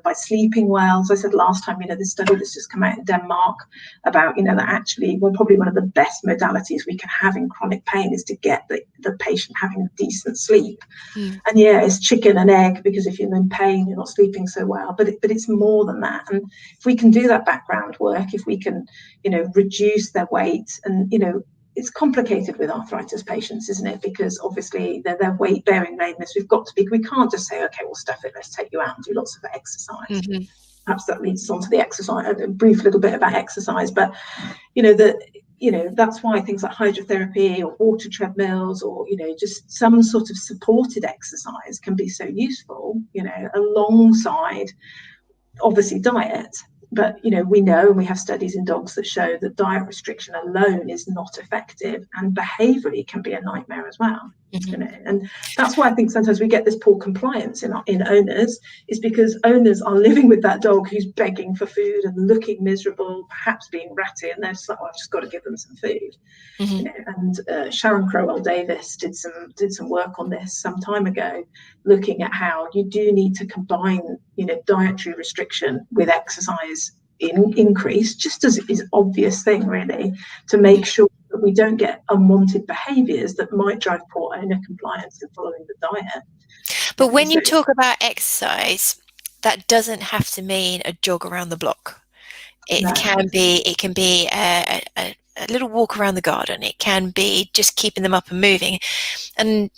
by sleeping well. So I said last time, this study that's just come out in Denmark about, that actually, probably one of the best modalities we can have in chronic pain is to get the patient having decent sleep. And it's chicken and egg, because if you're in pain, you're not sleeping so well, but it's more than that. And if we can do that background work, if we can, reduce their weight, and, it's complicated with arthritis patients, isn't it? Because obviously their weight bearing lameness, we can't just say, okay, we'll stuff it, let's take you out and do lots of exercise. Perhaps that leads us on to the exercise, a brief little bit about exercise, but that's why things like hydrotherapy or water treadmills or just some sort of supported exercise can be so useful, alongside obviously diet. But we know, and we have studies in dogs that show that diet restriction alone is not effective, and behaviourally can be a nightmare as well. And that's why I think sometimes we get this poor compliance in owners, is because owners are living with that dog who's begging for food and looking miserable, perhaps being ratty, and they're just like, I've just got to give them some food. And Sharon Crowell Davis did some work on this some time ago, looking at how you do need to combine dietary restriction with exercise increase, just as is obvious thing really, to make sure that we don't get unwanted behaviours that might drive poor owner compliance in following the diet. But when you talk about exercise, that doesn't have to mean a jog around the block. It can be a little walk around the garden. It can be just keeping them up and moving. And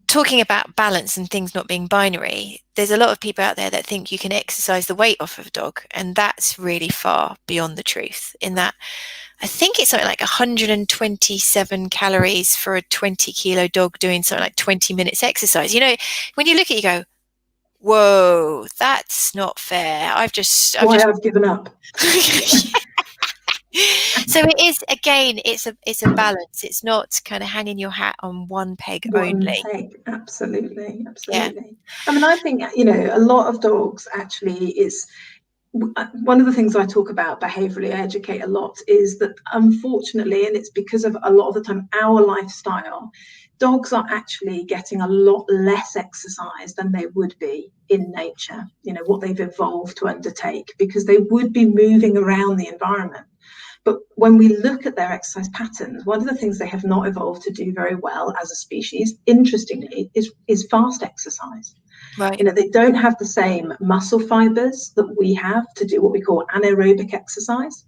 talking about balance and things not being binary, there's a lot of people out there that think you can exercise the weight off of a dog, and that's really far beyond the truth, in that I think it's something like 127 calories for a 20 kilo dog doing something like 20 minutes exercise. When you look at it, you go, Whoa, that's not fair. I've just given up. So it is, again, it's a balance. It's not kind of hanging your hat on one peg only. Absolutely. Yeah. I mean, I think, you know, a lot of dogs actually is one of the things I talk about behaviorally, I educate a lot, is that unfortunately, and it's because of a lot of the time our lifestyle, dogs are actually getting a lot less exercise than they would be in nature, you know, what they've evolved to undertake, because they would be moving around the environment. But when we look at their exercise patterns, one of the things they have not evolved to do very well as a species, interestingly, is fast exercise. Right. You know, they don't have the same muscle fibers that we have to do what we call anaerobic exercise.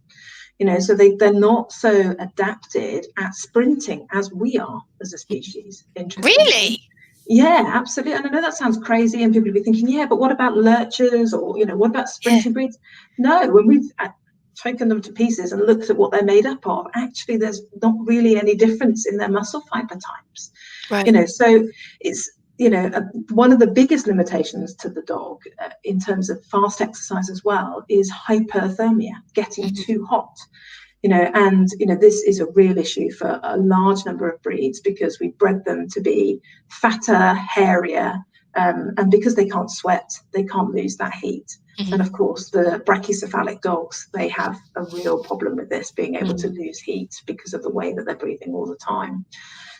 You know, so they're not so adapted at sprinting as we are as a species, interestingly. Really? Yeah, absolutely. And I know that sounds crazy, and people will be thinking, yeah, but what about lurchers, or, you know, what about sprinting breeds? No, when we've taken them to pieces and looked at what they're made up of, actually there's not really any difference in their muscle fiber types. Right. You know, so it's, you know, one of the biggest limitations to the dog in terms of fast exercise as well is hyperthermia, getting too hot. You know, and, you know, this is a real issue for a large number of breeds, because we bred them to be fatter, hairier, and because they can't sweat, they can't lose that heat. And of course, the brachycephalic dogs, they have a real problem with this, being able to lose heat because of the way that they're breathing all the time.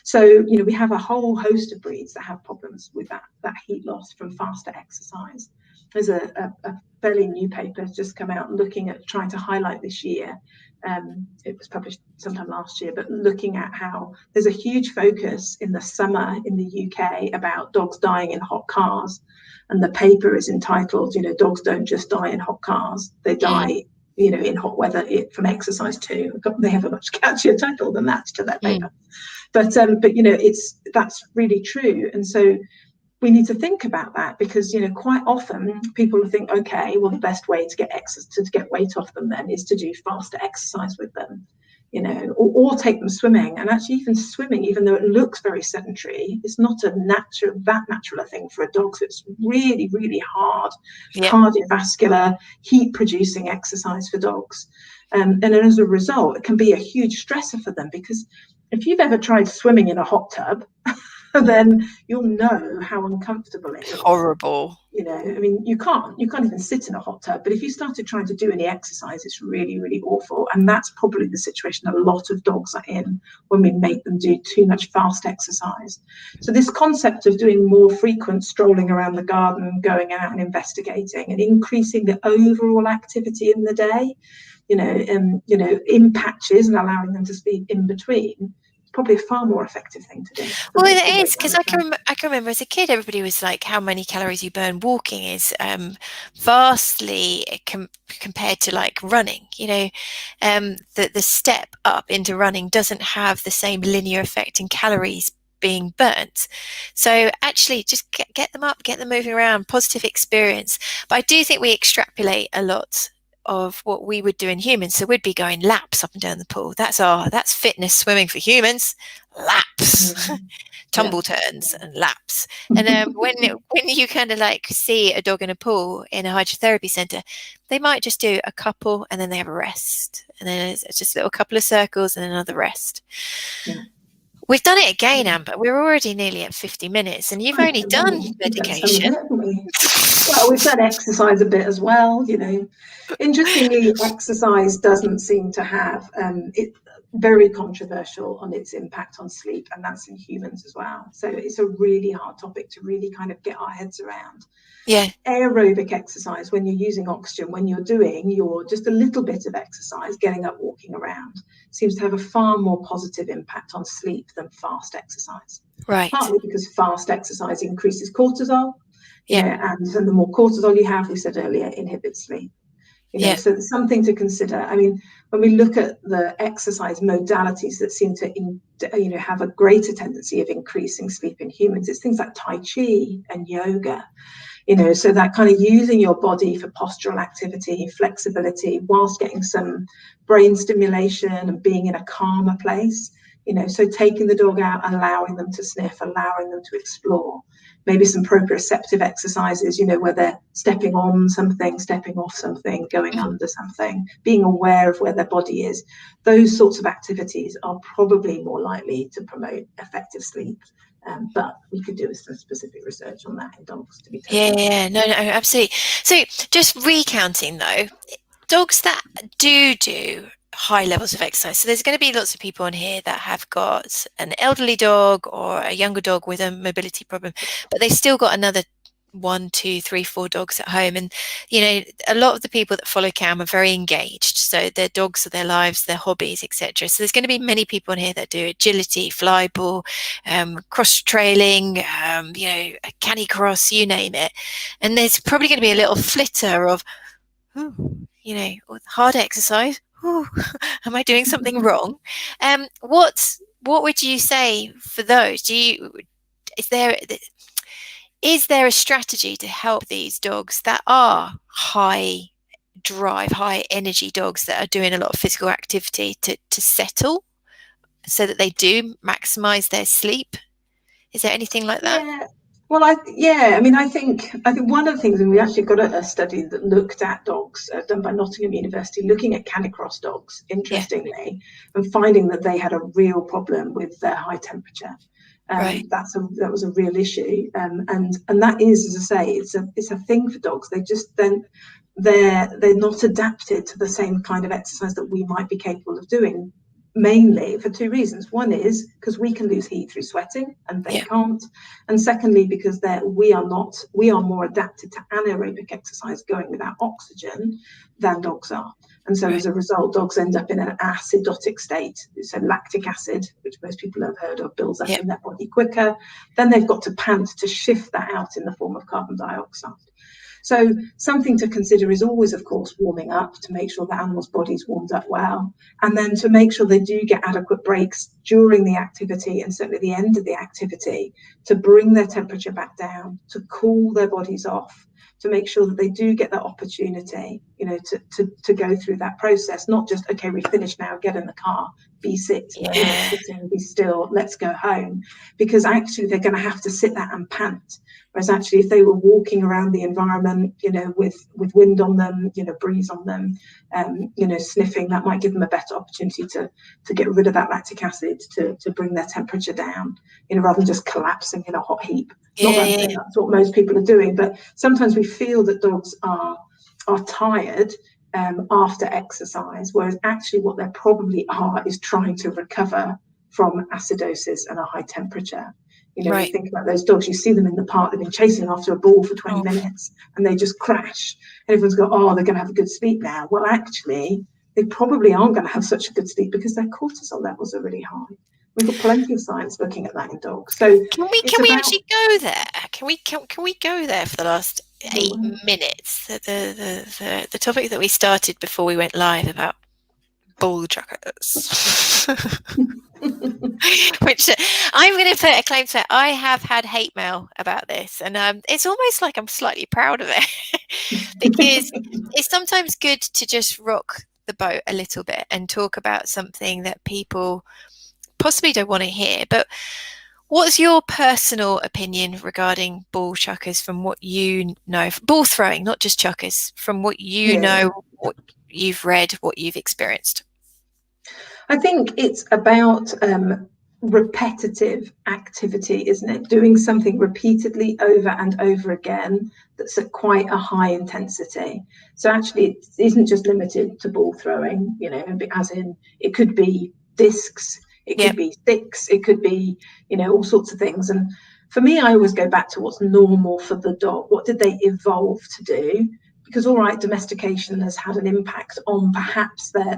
So, you know, we have a whole host of breeds that have problems with that heat loss from faster exercise. There's a fairly new paper has just come out looking at trying to highlight this year. It was published sometime last year, but looking at how there's a huge focus in the summer in the UK about dogs dying in hot cars. And the paper is entitled, you know, dogs don't just die in hot cars, they die, you know, in hot weather from exercise too. They have a much catchier title than that to that paper. But you know, that's really true. And so we need to think about that, because, you know, quite often people think, okay, well, the best way to get weight off them then is to do faster exercise with them, you know, or take them swimming. And actually, even swimming, even though it looks very sedentary, it's not that natural a thing for a dog. So it's really, really hard, cardiovascular, heat-producing exercise for dogs. And as a result, it can be a huge stressor for them, because if you've ever tried swimming in a hot tub, then you'll know how uncomfortable it is. Horrible. You know, I mean, you can't even sit in a hot tub, but if you started trying to do any exercise, it's really, really awful. And that's probably the situation a lot of dogs are in when we make them do too much fast exercise. So this concept of doing more frequent strolling around the garden, going out and investigating, and increasing the overall activity in the day, you know, in patches, and allowing them to sleep in between, probably a far more effective thing to do. Well, it is, because I can remember as a kid, everybody was like, how many calories you burn walking is vastly compared to like running. You know, the step up into running doesn't have the same linear effect in calories being burnt. So actually, just get them up, get them moving around, positive experience. But I do think we extrapolate a lot of what we would do in humans. So we'd be going laps up and down the pool. That's fitness swimming for humans. Laps, tumble turns and laps. And when you kind of like see a dog in a pool in a hydrotherapy center, they might just do a couple and then they have a rest, and then it's just a little couple of circles and another rest. We've done it again, Amber. We're already nearly at 50 minutes, and you've only done medication. Well, we've done exercise a bit as well, you know. Interestingly, exercise doesn't seem to have it very controversial on its impact on sleep, and that's in humans as well. So it's a really hard topic to really kind of get our heads around. Yeah. Aerobic exercise, when you're using oxygen, when you're doing just a little bit of exercise, getting up, walking around, seems to have a far more positive impact on sleep than fast exercise. Right. Partly because fast exercise increases cortisol. And the more cortisol you have, we said earlier, inhibits sleep. You know, so it's something to consider. I mean, when we look at the exercise modalities that seem to, have a greater tendency of increasing sleep in humans, it's things like Tai Chi and yoga. You know, so that kind of using your body for postural activity, flexibility, whilst getting some brain stimulation and being in a calmer place. You know, so taking the dog out, allowing them to sniff, allowing them to explore. maybe some proprioceptive exercises, you know, where they're stepping on something, stepping off something, going under something, being aware of where their body is. Those sorts of activities are probably more likely to promote effective sleep. But we could do some specific research on that in dogs, to be totally Yeah, no, absolutely. So just recounting though, dogs that do high levels of exercise. So there's going to be lots of people on here that have got an elderly dog or a younger dog with a mobility problem, but they've still got another 1, 2, 3, 4 dogs at home. And, you know, a lot of the people that follow Cam are very engaged. So their dogs are their lives, their hobbies, etc. So there's going to be many people in here that do agility, fly ball, cross trailing, you know, canny cross, you name it. And there's probably going to be a little flitter of, you know, hard exercise. Am I doing something wrong? What would you say for those? Is there a strategy to help these dogs that are high drive, high energy dogs that are doing a lot of physical activity to settle so that they do maximize their sleep? Is there anything like that? Yeah. Well, I think one of the things, and we actually got a study that looked at dogs done by Nottingham University, looking at canicross dogs, interestingly, and finding that they had a real problem with their high temperature. Right. That was a real issue, and that is, as I say, it's a thing for dogs. They just they're not adapted to the same kind of exercise that we might be capable of doing. Mainly for 2 reasons. One is because we can lose heat through sweating and they can't, and secondly because we are more adapted to anaerobic exercise, going without oxygen, than dogs are. And so as a result, dogs end up in an acidotic state. So lactic acid, which most people have heard of, builds up in their body quicker. Then they've got to pant to shift that out in the form of carbon dioxide. So something to consider is always, of course, warming up to make sure the animal's body's warmed up well, and then to make sure they do get adequate breaks during the activity and certainly at the end of the activity to bring their temperature back down, to cool their bodies off, to make sure that they do get that opportunity, you know, to go through that process, not just, okay, we finished now, get in the car, be sitting, be still, let's go home, because actually they're going to have to sit there and pant. Whereas actually if they were walking around the environment, you know, with wind on them, you know, breeze on them, you know, sniffing, that might give them a better opportunity to get rid of that lactic acid, to bring their temperature down, you know, rather than just collapsing in a hot heap. Not that I'm saying that's what most people are doing, but sometimes we feel that dogs are tired after exercise, whereas actually what they probably are is trying to recover from acidosis and a high temperature. You know, you think about those dogs, you see them in the park, they've been chasing after a ball for 20 minutes and they just crash. And everyone's got, oh, they're going to have a good sleep now. Well, actually, they probably aren't going to have such a good sleep because their cortisol levels are really high. We've got plenty of science looking at that in dogs. So can we actually go there? Can we go there for the last 8 minutes? The topic that we started before we went live about bull chuckers. Which I'm going to put a claim to. I have had hate mail about this, and it's almost like I'm slightly proud of it because it's sometimes good to just rock the boat a little bit and talk about something that people possibly don't want to hear. But what's your personal opinion regarding bull chuckers from what you know? Ball throwing, not just chuckers, from what you know, what you've read, what you've experienced. I think it's about repetitive activity, isn't it? Doing something repeatedly over and over again that's at quite a high intensity. So actually it isn't just limited to ball throwing, you know, as in it could be discs, it could be sticks, it could be, you know, all sorts of things. And for me, I always go back to what's normal for the dog. What did they evolve to do? Because all right, domestication has had an impact on perhaps their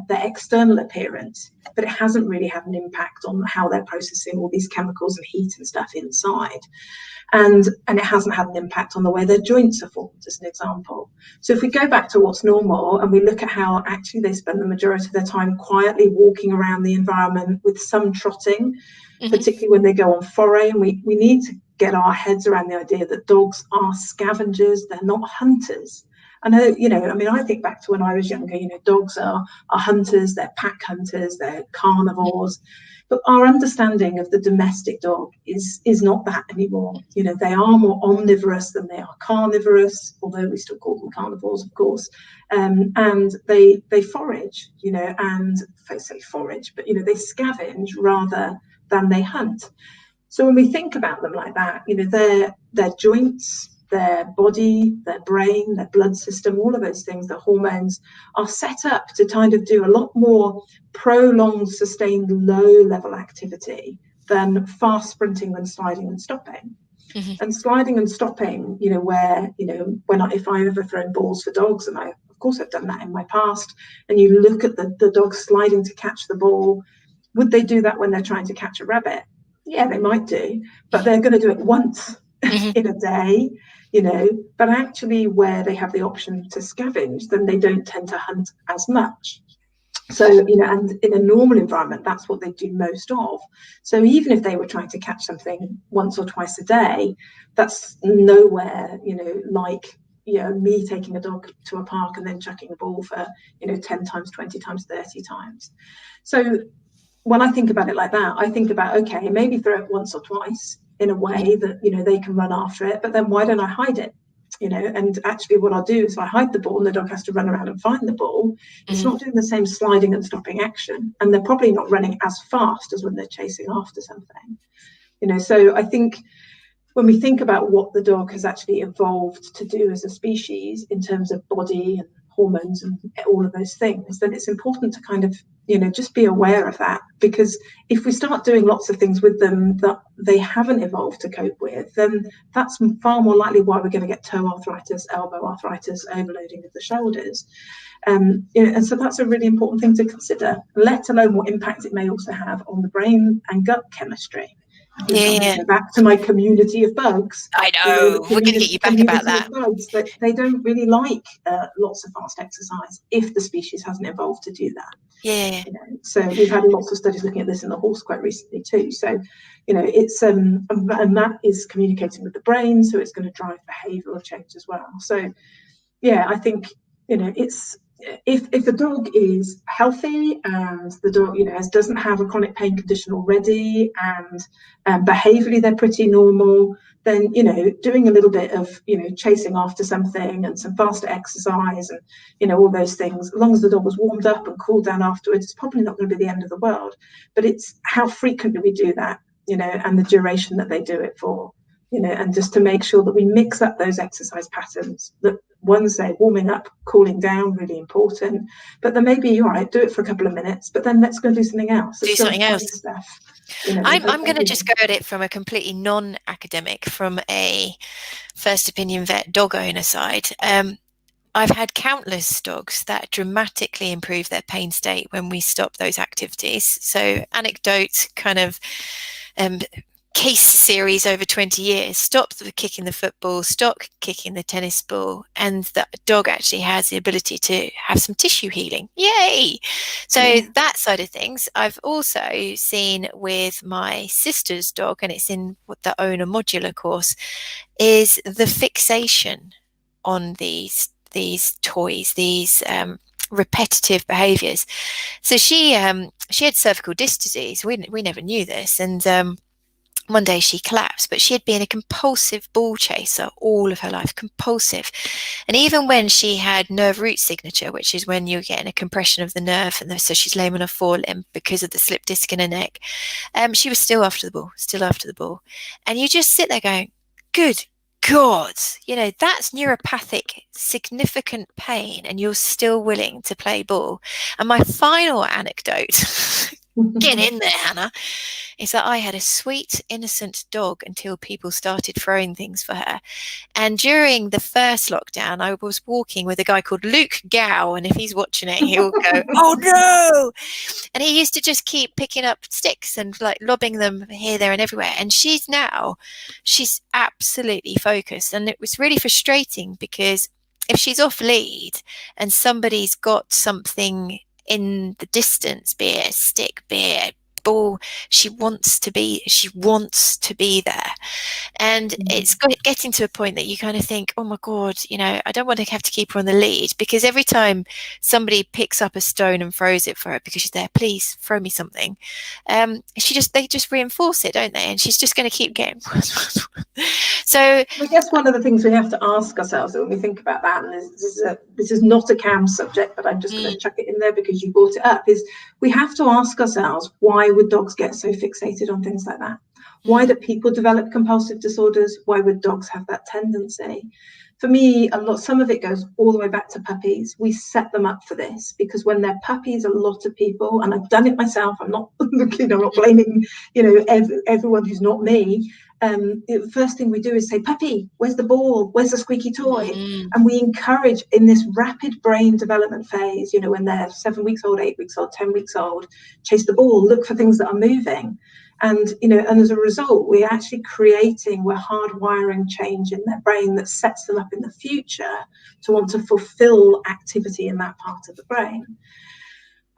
external appearance, but it hasn't really had an impact on how they're processing all these chemicals and heat and stuff inside. And it hasn't had an impact on the way their joints are formed, as an example. So if we go back to what's normal and we look at how actually they spend the majority of their time quietly walking around the environment with some trotting, particularly when they go on foray, and we need to get our heads around the idea that dogs are scavengers, they're not hunters. And I think back to when I was younger, dogs are hunters, they're pack hunters, they're carnivores. But our understanding of the domestic dog is not that anymore. They are more omnivorous than they are carnivorous, although we still call them carnivores, of course. And they forage, and I say forage, but they scavenge rather than they hunt. So when we think about them like that, their joints, their body, their brain, their blood system, all of those things, the hormones are set up to kind of do a lot more prolonged, sustained, low-level activity than fast sprinting and sliding and stopping. Mm-hmm. And sliding and stopping, where, if I ever thrown balls for dogs, and of course I've done that in my past, and you look at the dog sliding to catch the ball, would they do that when they're trying to catch a rabbit? Yeah, they might do, but they're going to do it once in a day, but actually where they have the option to scavenge, then they don't tend to hunt as much. So, and in a normal environment, that's what they do most of. So even if they were trying to catch something once or twice a day, that's nowhere, like, me taking a dog to a park and then chucking a ball for, 10 times, 20 times, 30 times. So when I think about it like that, I think about, okay, maybe throw it once or twice in a way that, they can run after it, but then why don't I hide it? And actually what I'll do is if I hide the ball and the dog has to run around and find the ball, it's not doing the same sliding and stopping action. And they're probably not running as fast as when they're chasing after something. So I think when we think about what the dog has actually evolved to do as a species in terms of body and hormones and all of those things, then it's important to kind of, just be aware of that, because if we start doing lots of things with them that they haven't evolved to cope with, then that's far more likely why we're going to get toe arthritis, elbow arthritis, overloading of the shoulders. And so that's a really important thing to consider, let alone what impact it may also have on the brain and gut chemistry. Yeah. Back to my community of bugs. I know. We're going to get you back about that. Bugs, but they don't really like lots of fast exercise if the species hasn't evolved to do that. Yeah. So we've had lots of studies looking at this in the horse quite recently too. So, it's and that is communicating with the brain, so it's going to drive behavioural change as well. So, yeah, I think it's. If the dog is healthy and the dog, doesn't have a chronic pain condition already, and behaviourally they're pretty normal, then doing a little bit of chasing after something and some faster exercise and all those things, as long as the dog was warmed up and cooled down afterwards, it's probably not going to be the end of the world. But it's how frequently we do that, and the duration that they do it for. And just to make sure that we mix up those exercise patterns, that ones they're warming up, cooling down, really important. But then maybe, all right, do it for a couple of minutes, but then let's go do something else. Do something else. Stuff. I'm going to just go at it from a completely non-academic, from a first opinion vet dog owner side. I've had countless dogs that dramatically improve their pain state when we stop those activities. So anecdote kind of case series over 20 years, stop kicking the football, stop kicking the tennis ball, and the dog actually has the ability to have some tissue healing. Yay! So that side of things I've also seen with my sister's dog, and it's in the owner modular course, is the fixation on these toys, these repetitive behaviors. So she had cervical disc disease. We never knew this, and one day she collapsed, but she had been a compulsive ball chaser all of her life, compulsive. And even when she had nerve root signature, which is when you're getting a compression of the nerve, and so she's lame on her forelimb because of the slip disc in her neck, she was still after the ball. And you just sit there going, good God, that's neuropathic, significant pain, and you're still willing to play ball. And my final anecdote, get in there, Hannah, is that I had a sweet, innocent dog until people started throwing things for her. And during the first lockdown, I was walking with a guy called Luke Gow, and if he's watching it, he'll go, oh no! And he used to just keep picking up sticks and like lobbing them here, there, and everywhere. And she's absolutely focused. And it was really frustrating because if she's off lead and somebody's got something in the distance, be it a stick, be it ball. She wants to be there. And it's getting to a point that you kind of think, oh my God, you know, I don't want to have to keep her on the lead, because every time somebody picks up a stone and throws it for her because she's there, please throw me something, they just reinforce it, don't they? And she's just going to keep getting so I guess one of the things we have to ask ourselves when we think about that, and this is not a CAM subject, but I'm just going to chuck it in there because you brought it up, is we have to ask ourselves, why would dogs get so fixated on things like that? Why do people develop compulsive disorders? Why would dogs have that tendency? For me, some of it goes all the way back to puppies. We set them up for this because when they're puppies, a lot of people, and I've done it myself, I'm not I'm not blaming, you know, everyone who's not me. The first thing we do is say, puppy, where's the ball? Where's the squeaky toy? And we encourage in this rapid brain development phase, you know, when they're 7 weeks old, 8 weeks old, 10 weeks old, chase the ball, look for things that are moving. And, you know, and as a result, we're hardwiring change in their brain that sets them up in the future to want to fulfill activity in that part of the brain.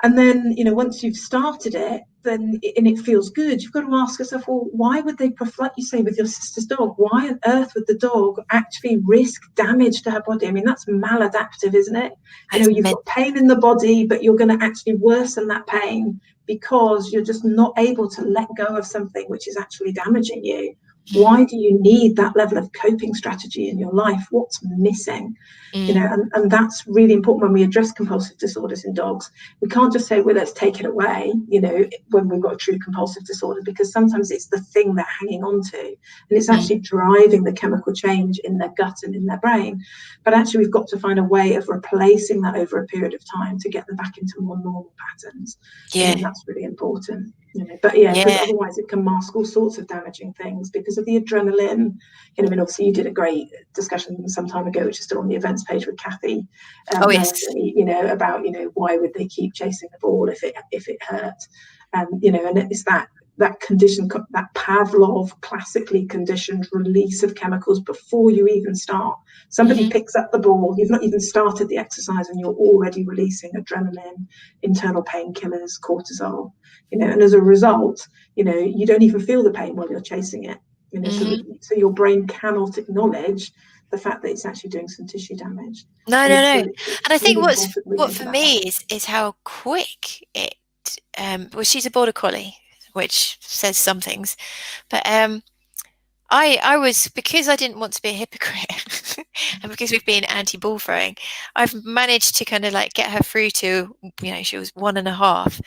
And then, you know, once you've started it, then and it feels good, you've got to ask yourself, well, why would they prefer, like you say with your sister's dog, why on earth would the dog actually risk damage to her body? I mean, that's maladaptive, isn't it? You know, you've got pain in the body, but you're going to actually worsen that pain because you're just not able to let go of something which is actually damaging you. Why do you need that level of coping strategy in your life? What's missing? You know, and that's really important when we address compulsive disorders in dogs. We can't just say, well, let's take it away, you know, when we've got a true compulsive disorder, because sometimes it's the thing they're hanging on to, and it's actually driving the chemical change in their gut and in their brain. But actually, we've got to find a way of replacing that over a period of time to get them back into more normal patterns. Yeah. And that's really important. You know, but because otherwise it can mask all sorts of damaging things because of the adrenaline. You know, I mean, obviously you did a great discussion some time ago, which is still on the events page with Kathy. You know, about, you know, why would they keep chasing the ball if it hurt? You know, and it's that condition, that Pavlov classically conditioned release of chemicals before you even start. Somebody picks up the ball, you've not even started the exercise, and you're already releasing adrenaline, internal painkillers, cortisol. You know, and as a result, you know, you don't even feel the pain while you're chasing it. You know, so your brain cannot acknowledge the fact that it's actually doing some tissue damage. No. And I think really what for me is how quick it. Well, she's a border collie, which says some things, but I was, because I didn't want to be a hypocrite and because we've been anti-ball throwing, I've managed to kind of like get her through to, you know, she was 1.5.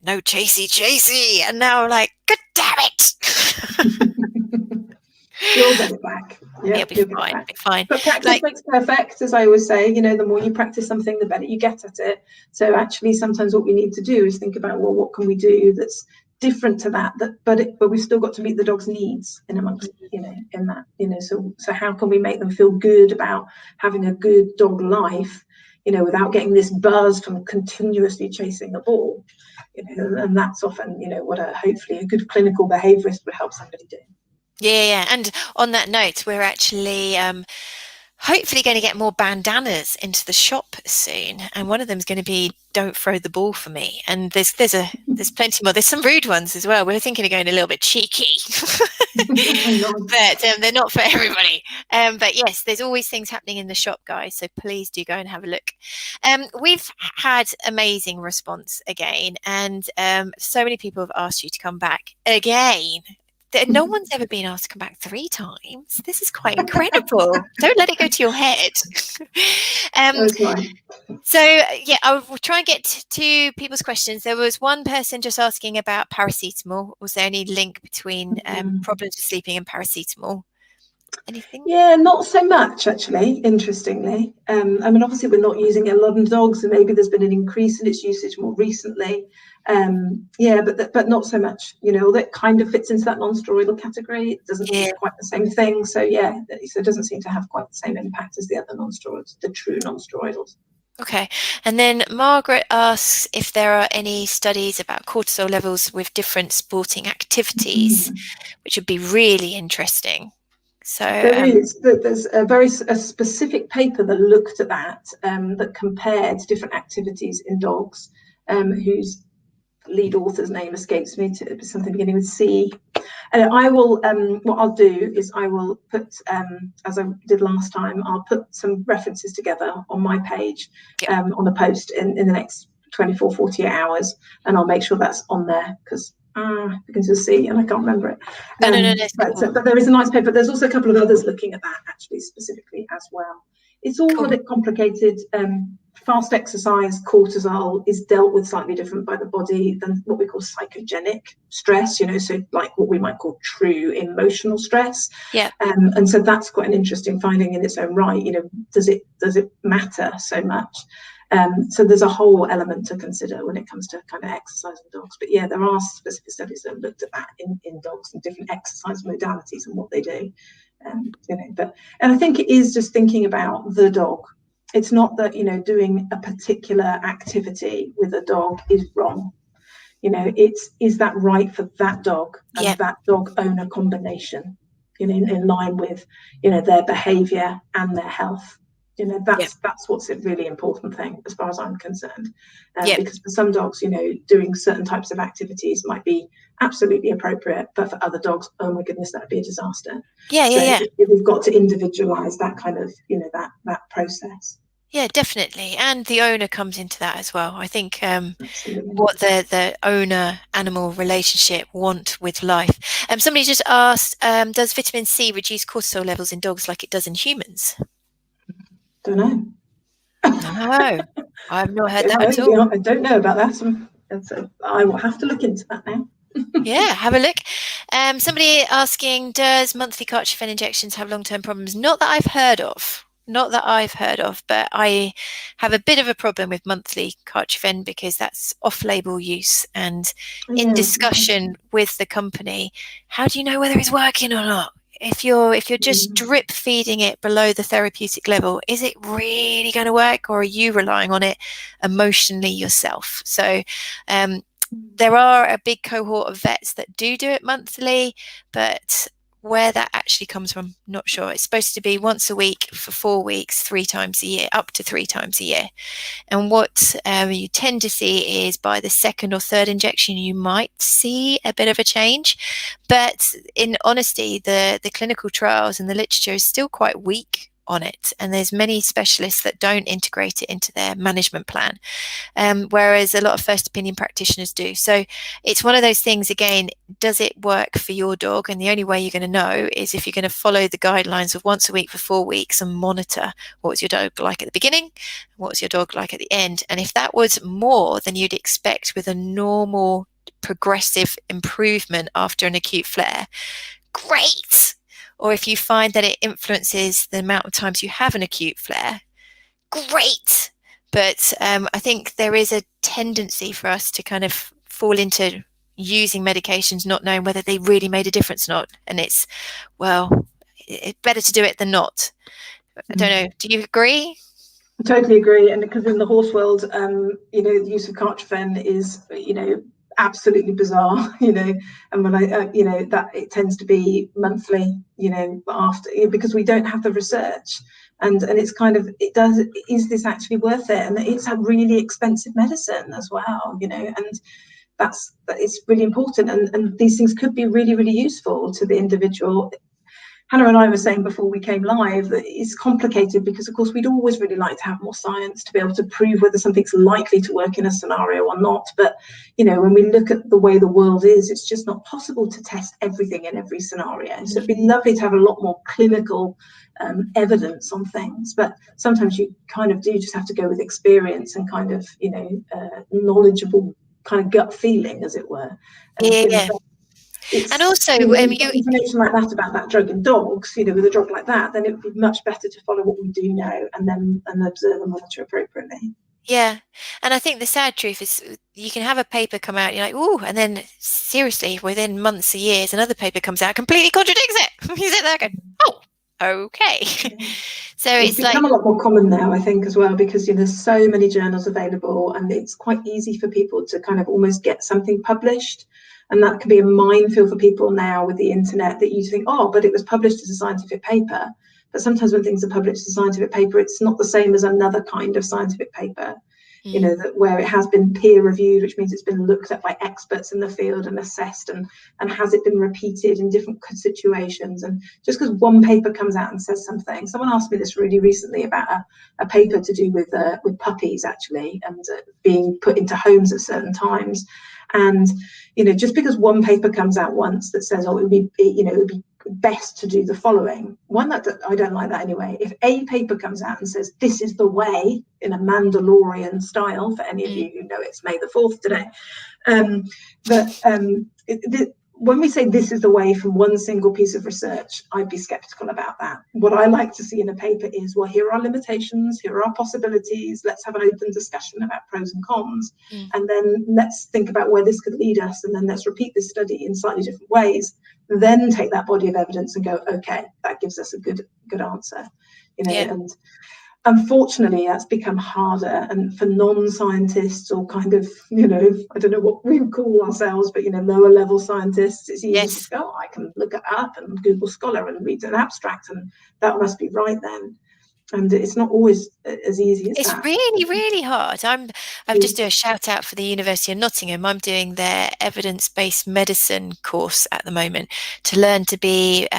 No chasey, and now like, God damn it. You'll get it back. Yeah, it'll be fine. But practice makes perfect, as I always say. You know, the more you practice something, the better you get at it. So actually, sometimes what we need to do is think about, well, what can we do that's different to that? But we've still got to meet the dog's needs in amongst, you know, in that. You know, so how can we make them feel good about having a good dog life? You know, without getting this buzz from continuously chasing the ball. You know, and that's often, you know, what hopefully a good clinical behaviourist would help somebody do. Yeah. And on that note, we're actually hopefully going to get more bandanas into the shop soon, and one of them is going to be "Don't throw the ball for me." And there's plenty more. There's some rude ones as well. We're thinking of going a little bit cheeky, but they're not for everybody. But yes, there's always things happening in the shop, guys. So please do go and have a look. We've had amazing response again, and so many people have asked you to come back again. No one's ever been asked to come back 3 times. This is quite incredible. Don't let it go to your head. So yeah, I will try and get to people's questions. There was one person just asking about paracetamol. Was there any link between problems with sleeping and paracetamol? Anything? Yeah, not so much actually, interestingly. I mean, obviously we're not using it a lot in dogs, and maybe there's been an increase in its usage more recently. But not so much. You know, that kind of fits into that non-steroidal category. It doesn't do quite the same thing. So it doesn't seem to have quite the same impact as the other non-steroids, the true non-steroidals. Okay. And then Margaret asks if there are any studies about cortisol levels with different sporting activities, which would be really interesting. So there's a specific paper that looked at that, that compared different activities in dogs whose lead author's name escapes me, to something beginning with C. I will, what I'll do is I will put, as I did last time, I'll put some references together on my page, on the post in the next 24, 48 hours, and I'll make sure that's on there, because begins with C and I can't remember it. But there is a nice paper. There's also a couple of others looking at that, actually, specifically as well. It's all a bit complicated. Fast exercise, cortisol, is dealt with slightly different by the body than what we call psychogenic stress, so like what we might call true emotional stress. And so that's quite an interesting finding in its own right. Does it matter so much? So there's a whole element to consider when it comes to kind of exercise in dogs. But yeah, there are specific studies that have looked at that in dogs and different exercise modalities and what they do. And I think it is just thinking about the dog. It's not that, doing a particular activity with a dog is wrong. Is that right for that dog and that dog owner combination, in line with, their behavior and their health. That's what's a really important thing as far as I'm concerned. Because for some dogs, doing certain types of activities might be absolutely appropriate, but for other dogs, oh my goodness, that'd be a disaster. We've got to individualize that kind of, that process. Yeah, definitely. And the owner comes into that as well. I think what the owner-animal relationship want with life. Somebody just asked, does vitamin C reduce cortisol levels in dogs like it does in humans? Don't know. No, I've not heard that at all. I don't know about that. So I will have to look into that now. Yeah, have a look. Somebody asking, does monthly Cartridge injections have long-term problems? Not that I've heard of. But I have a bit of a problem with monthly Cartridge because that's off-label use, and in discussion with the company, how do you know whether it's working or not? If you're just drip feeding it below the therapeutic level, is it really going to work, or are you relying on it emotionally yourself? So there are a big cohort of vets that do it monthly, but where that actually comes from, not sure. It's supposed to be once a week for 4 weeks, 3 times a year, up to 3 times a year. And what you tend to see is by the 2nd or 3rd injection, you might see a bit of a change. But in honesty, the clinical trials and the literature is still quite weak on it, and there's many specialists that don't integrate it into their management plan, whereas a lot of first opinion practitioners do. So it's one of those things, again, does it work for your dog? And the only way you're going to know is if you're going to follow the guidelines of once a week for 4 weeks and monitor what was your dog like at the beginning, what was your dog like at the end. And if that was more than you'd expect with a normal progressive improvement after an acute flare, great. Or if you find that it influences the amount of times you have an acute flare, great. But I think there is a tendency for us to kind of fall into using medications not knowing whether they really made a difference or not. And it's better to do it than not. I don't know. Do you agree? I totally agree. And because in the horse world, the use of Cartridge is, absolutely bizarre, and when I that it tends to be monthly, after, because we don't have the research, and it's kind of, is this actually worth it? And it's a really expensive medicine as well, and it's really important, and these things could be really, really useful to the individual. Hannah and I were saying before we came live that it's complicated because, of course, we'd always really like to have more science to be able to prove whether something's likely to work in a scenario or not. But, when we look at the way the world is, it's just not possible to test everything in every scenario. So it'd be lovely to have a lot more clinical evidence on things. But sometimes you kind of do just have to go with experience and kind of, knowledgeable kind of gut feeling, as it were. And also, information like that about that drug in dogs, with a drug like that, then it would be much better to follow what we do know and observe and monitor appropriately. Yeah, and I think the sad truth is you can have a paper come out, you're like, ooh, and then seriously, within months or years, another paper comes out, completely contradicts it. You sit there going, oh, okay. So it's become a lot more common now, I think, as well, because there's so many journals available, and it's quite easy for people to kind of almost get something published. And that can be a minefield for people now with the internet, that you think, oh, but it was published as a scientific paper. But sometimes when things are published as a scientific paper, it's not the same as another kind of scientific paper. you know, that where it has been peer reviewed, which means it's been looked at by experts in the field and assessed, and has it been repeated in different situations. And just because one paper comes out and says something, someone asked me this really recently about a paper to do with puppies actually, and being put into homes at certain times. And you know, just because one paper comes out once that says, oh, it would be, you know, it would be best to do the following one, that I don't like that anyway. If a paper comes out and says this is the way, in a Mandalorian style, for any of you who know it's May the 4th today, when we say this is the way from one single piece of research, I'd be skeptical about that. What I like to see in a paper is, well, here are limitations, here are possibilities, let's have an open discussion about pros and cons, and then let's think about where this could lead us, and then let's repeat this study in slightly different ways, then take that body of evidence and go, okay, that gives us a good answer, you know. And unfortunately, that's become harder, and for non-scientists, or kind of, you know, I don't know what we would call ourselves, but, you know, lower level scientists, it's easy to go, I can look it up and Google Scholar and read an abstract and that must be right then. And it's not always as easy as it's that. really, really hard. I'm just do a shout out for the University of Nottingham. I'm doing their evidence-based medicine course at the moment to learn to be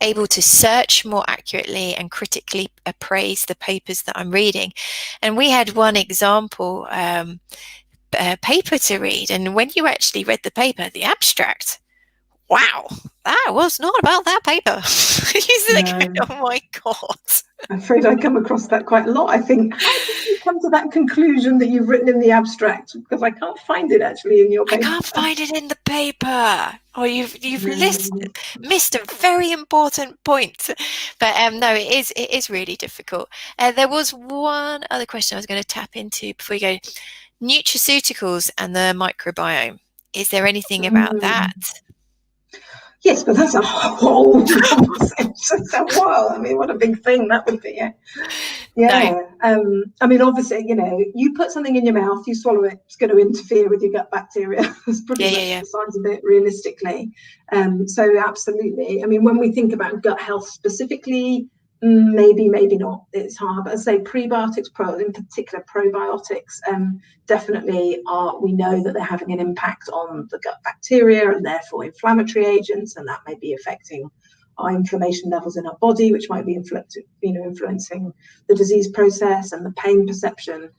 able to search more accurately and critically appraise the papers that I'm reading. And we had one example paper to read, and when you actually read the paper, the abstract, wow, that was not about that paper. Oh my God. I'm afraid I come across that quite a lot. I think, how did you come to that conclusion that you've written in the abstract? Because I can't find it actually in your paper. I can't find it in the paper. Or you've missed a very important point. But no, it is really difficult. There was one other question I was going to tap into before we go. Nutraceuticals and the microbiome. Is there anything about that? Yes, but that's a whole conversation. So, wow, I mean, what a big thing that would be. Yeah. No. I mean, obviously, you know, you put something in your mouth, you swallow it, it's going to interfere with your gut bacteria. That's pretty much the size of it, realistically. So absolutely. I mean, when we think about gut health specifically, maybe not, it's hard, but I say prebiotics, in particular probiotics, definitely we know that they're having an impact on the gut bacteria and therefore inflammatory agents, and that may be affecting our inflammation levels in our body, which might be influencing the disease process and the pain perception.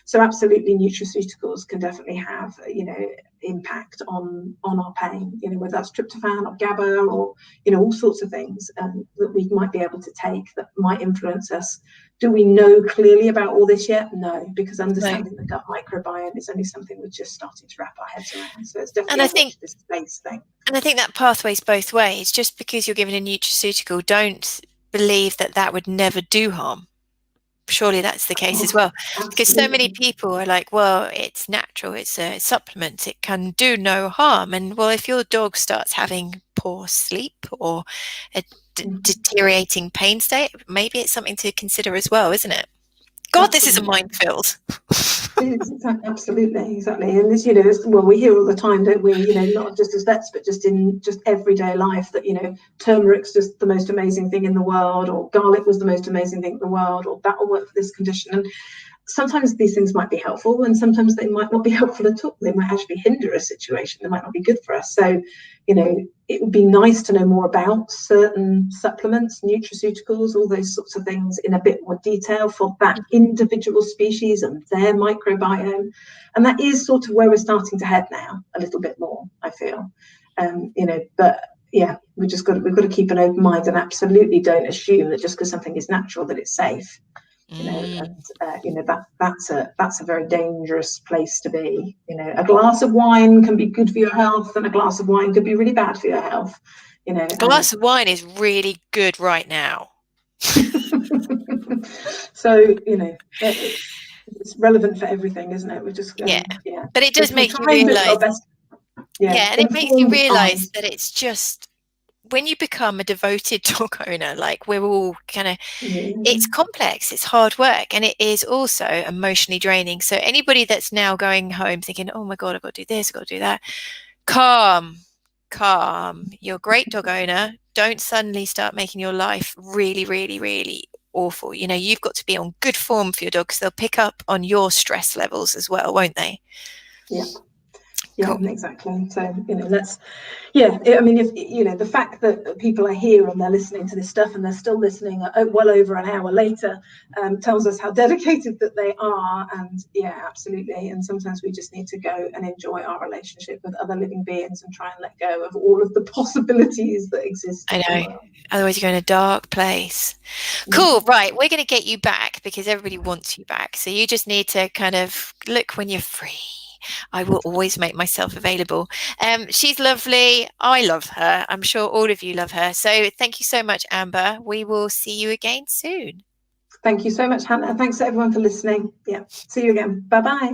So absolutely, nutraceuticals can definitely have, you know, impact on our pain, you know, whether that's tryptophan or GABA or, you know, all sorts of things that we might be able to take that might influence us. Do we know clearly about all this yet? No, because understanding the gut microbiome is only something we're just starting to wrap our heads around. So it's definitely a watch this space thing. And I think that pathway's both ways. Just because you're given a nutraceutical, don't believe that would never do harm. Surely that's the case as well, because so many people are like, well, it's natural, it's a supplement, it can do no harm. And well, if your dog starts having poor sleep or a deteriorating pain state, maybe it's something to consider as well, isn't it? God, this is a minefield. Absolutely, exactly. And this, you know, well, we hear all the time, don't we, you know, not just as vets, but just in everyday life, that, you know, turmeric's just the most amazing thing in the world, or garlic was the most amazing thing in the world, or that will work for this condition. And sometimes these things might be helpful, and sometimes they might not be helpful at all. They might actually hinder a situation. They might not be good for us. So, you know, it would be nice to know more about certain supplements, nutraceuticals, all those sorts of things in a bit more detail for that individual species and their microbiome. And that is sort of where we're starting to head now, a little bit more, I feel. You know, but yeah, we've got to keep an open mind, and absolutely don't assume that just because something is natural that it's safe. You know, and you know, that's a very dangerous place to be. You know, a glass of wine can be good for your health, and a glass of wine could be really bad for your health. You know, a glass of wine is really good right now. So, you know, it's relevant for everything, isn't it? We're just but it does make you realise. And it makes you realise that it's just, when you become a devoted dog owner, like we're all kind of, it's complex, it's hard work, and it is also emotionally draining. So anybody that's now going home thinking, oh my God, I've got to do this, I've got to do that, calm. You're a great dog owner. Don't suddenly start making your life really, really, really awful. You know, you've got to be on good form for your dog, because they'll pick up on your stress levels as well, won't they? Yeah. Yeah, Cool. exactly. So, you know, I mean, if, you know, the fact that people are here and they're listening to this stuff and they're still listening well over an hour later tells us how dedicated that they are. And yeah, absolutely. And sometimes we just need to go and enjoy our relationship with other living beings and try and let go of all of the possibilities that exist. I know. Otherwise, you're in a dark place. Cool. Right. We're going to get you back because everybody wants you back. So you just need to kind of look when you're free. I will always make myself available. She's lovely. I love her. I'm sure all of you love her. So thank you so much, Amber. We will see you again soon. Thank you so much, Hannah. Thanks to everyone for listening. Yeah. See you again. Bye-bye.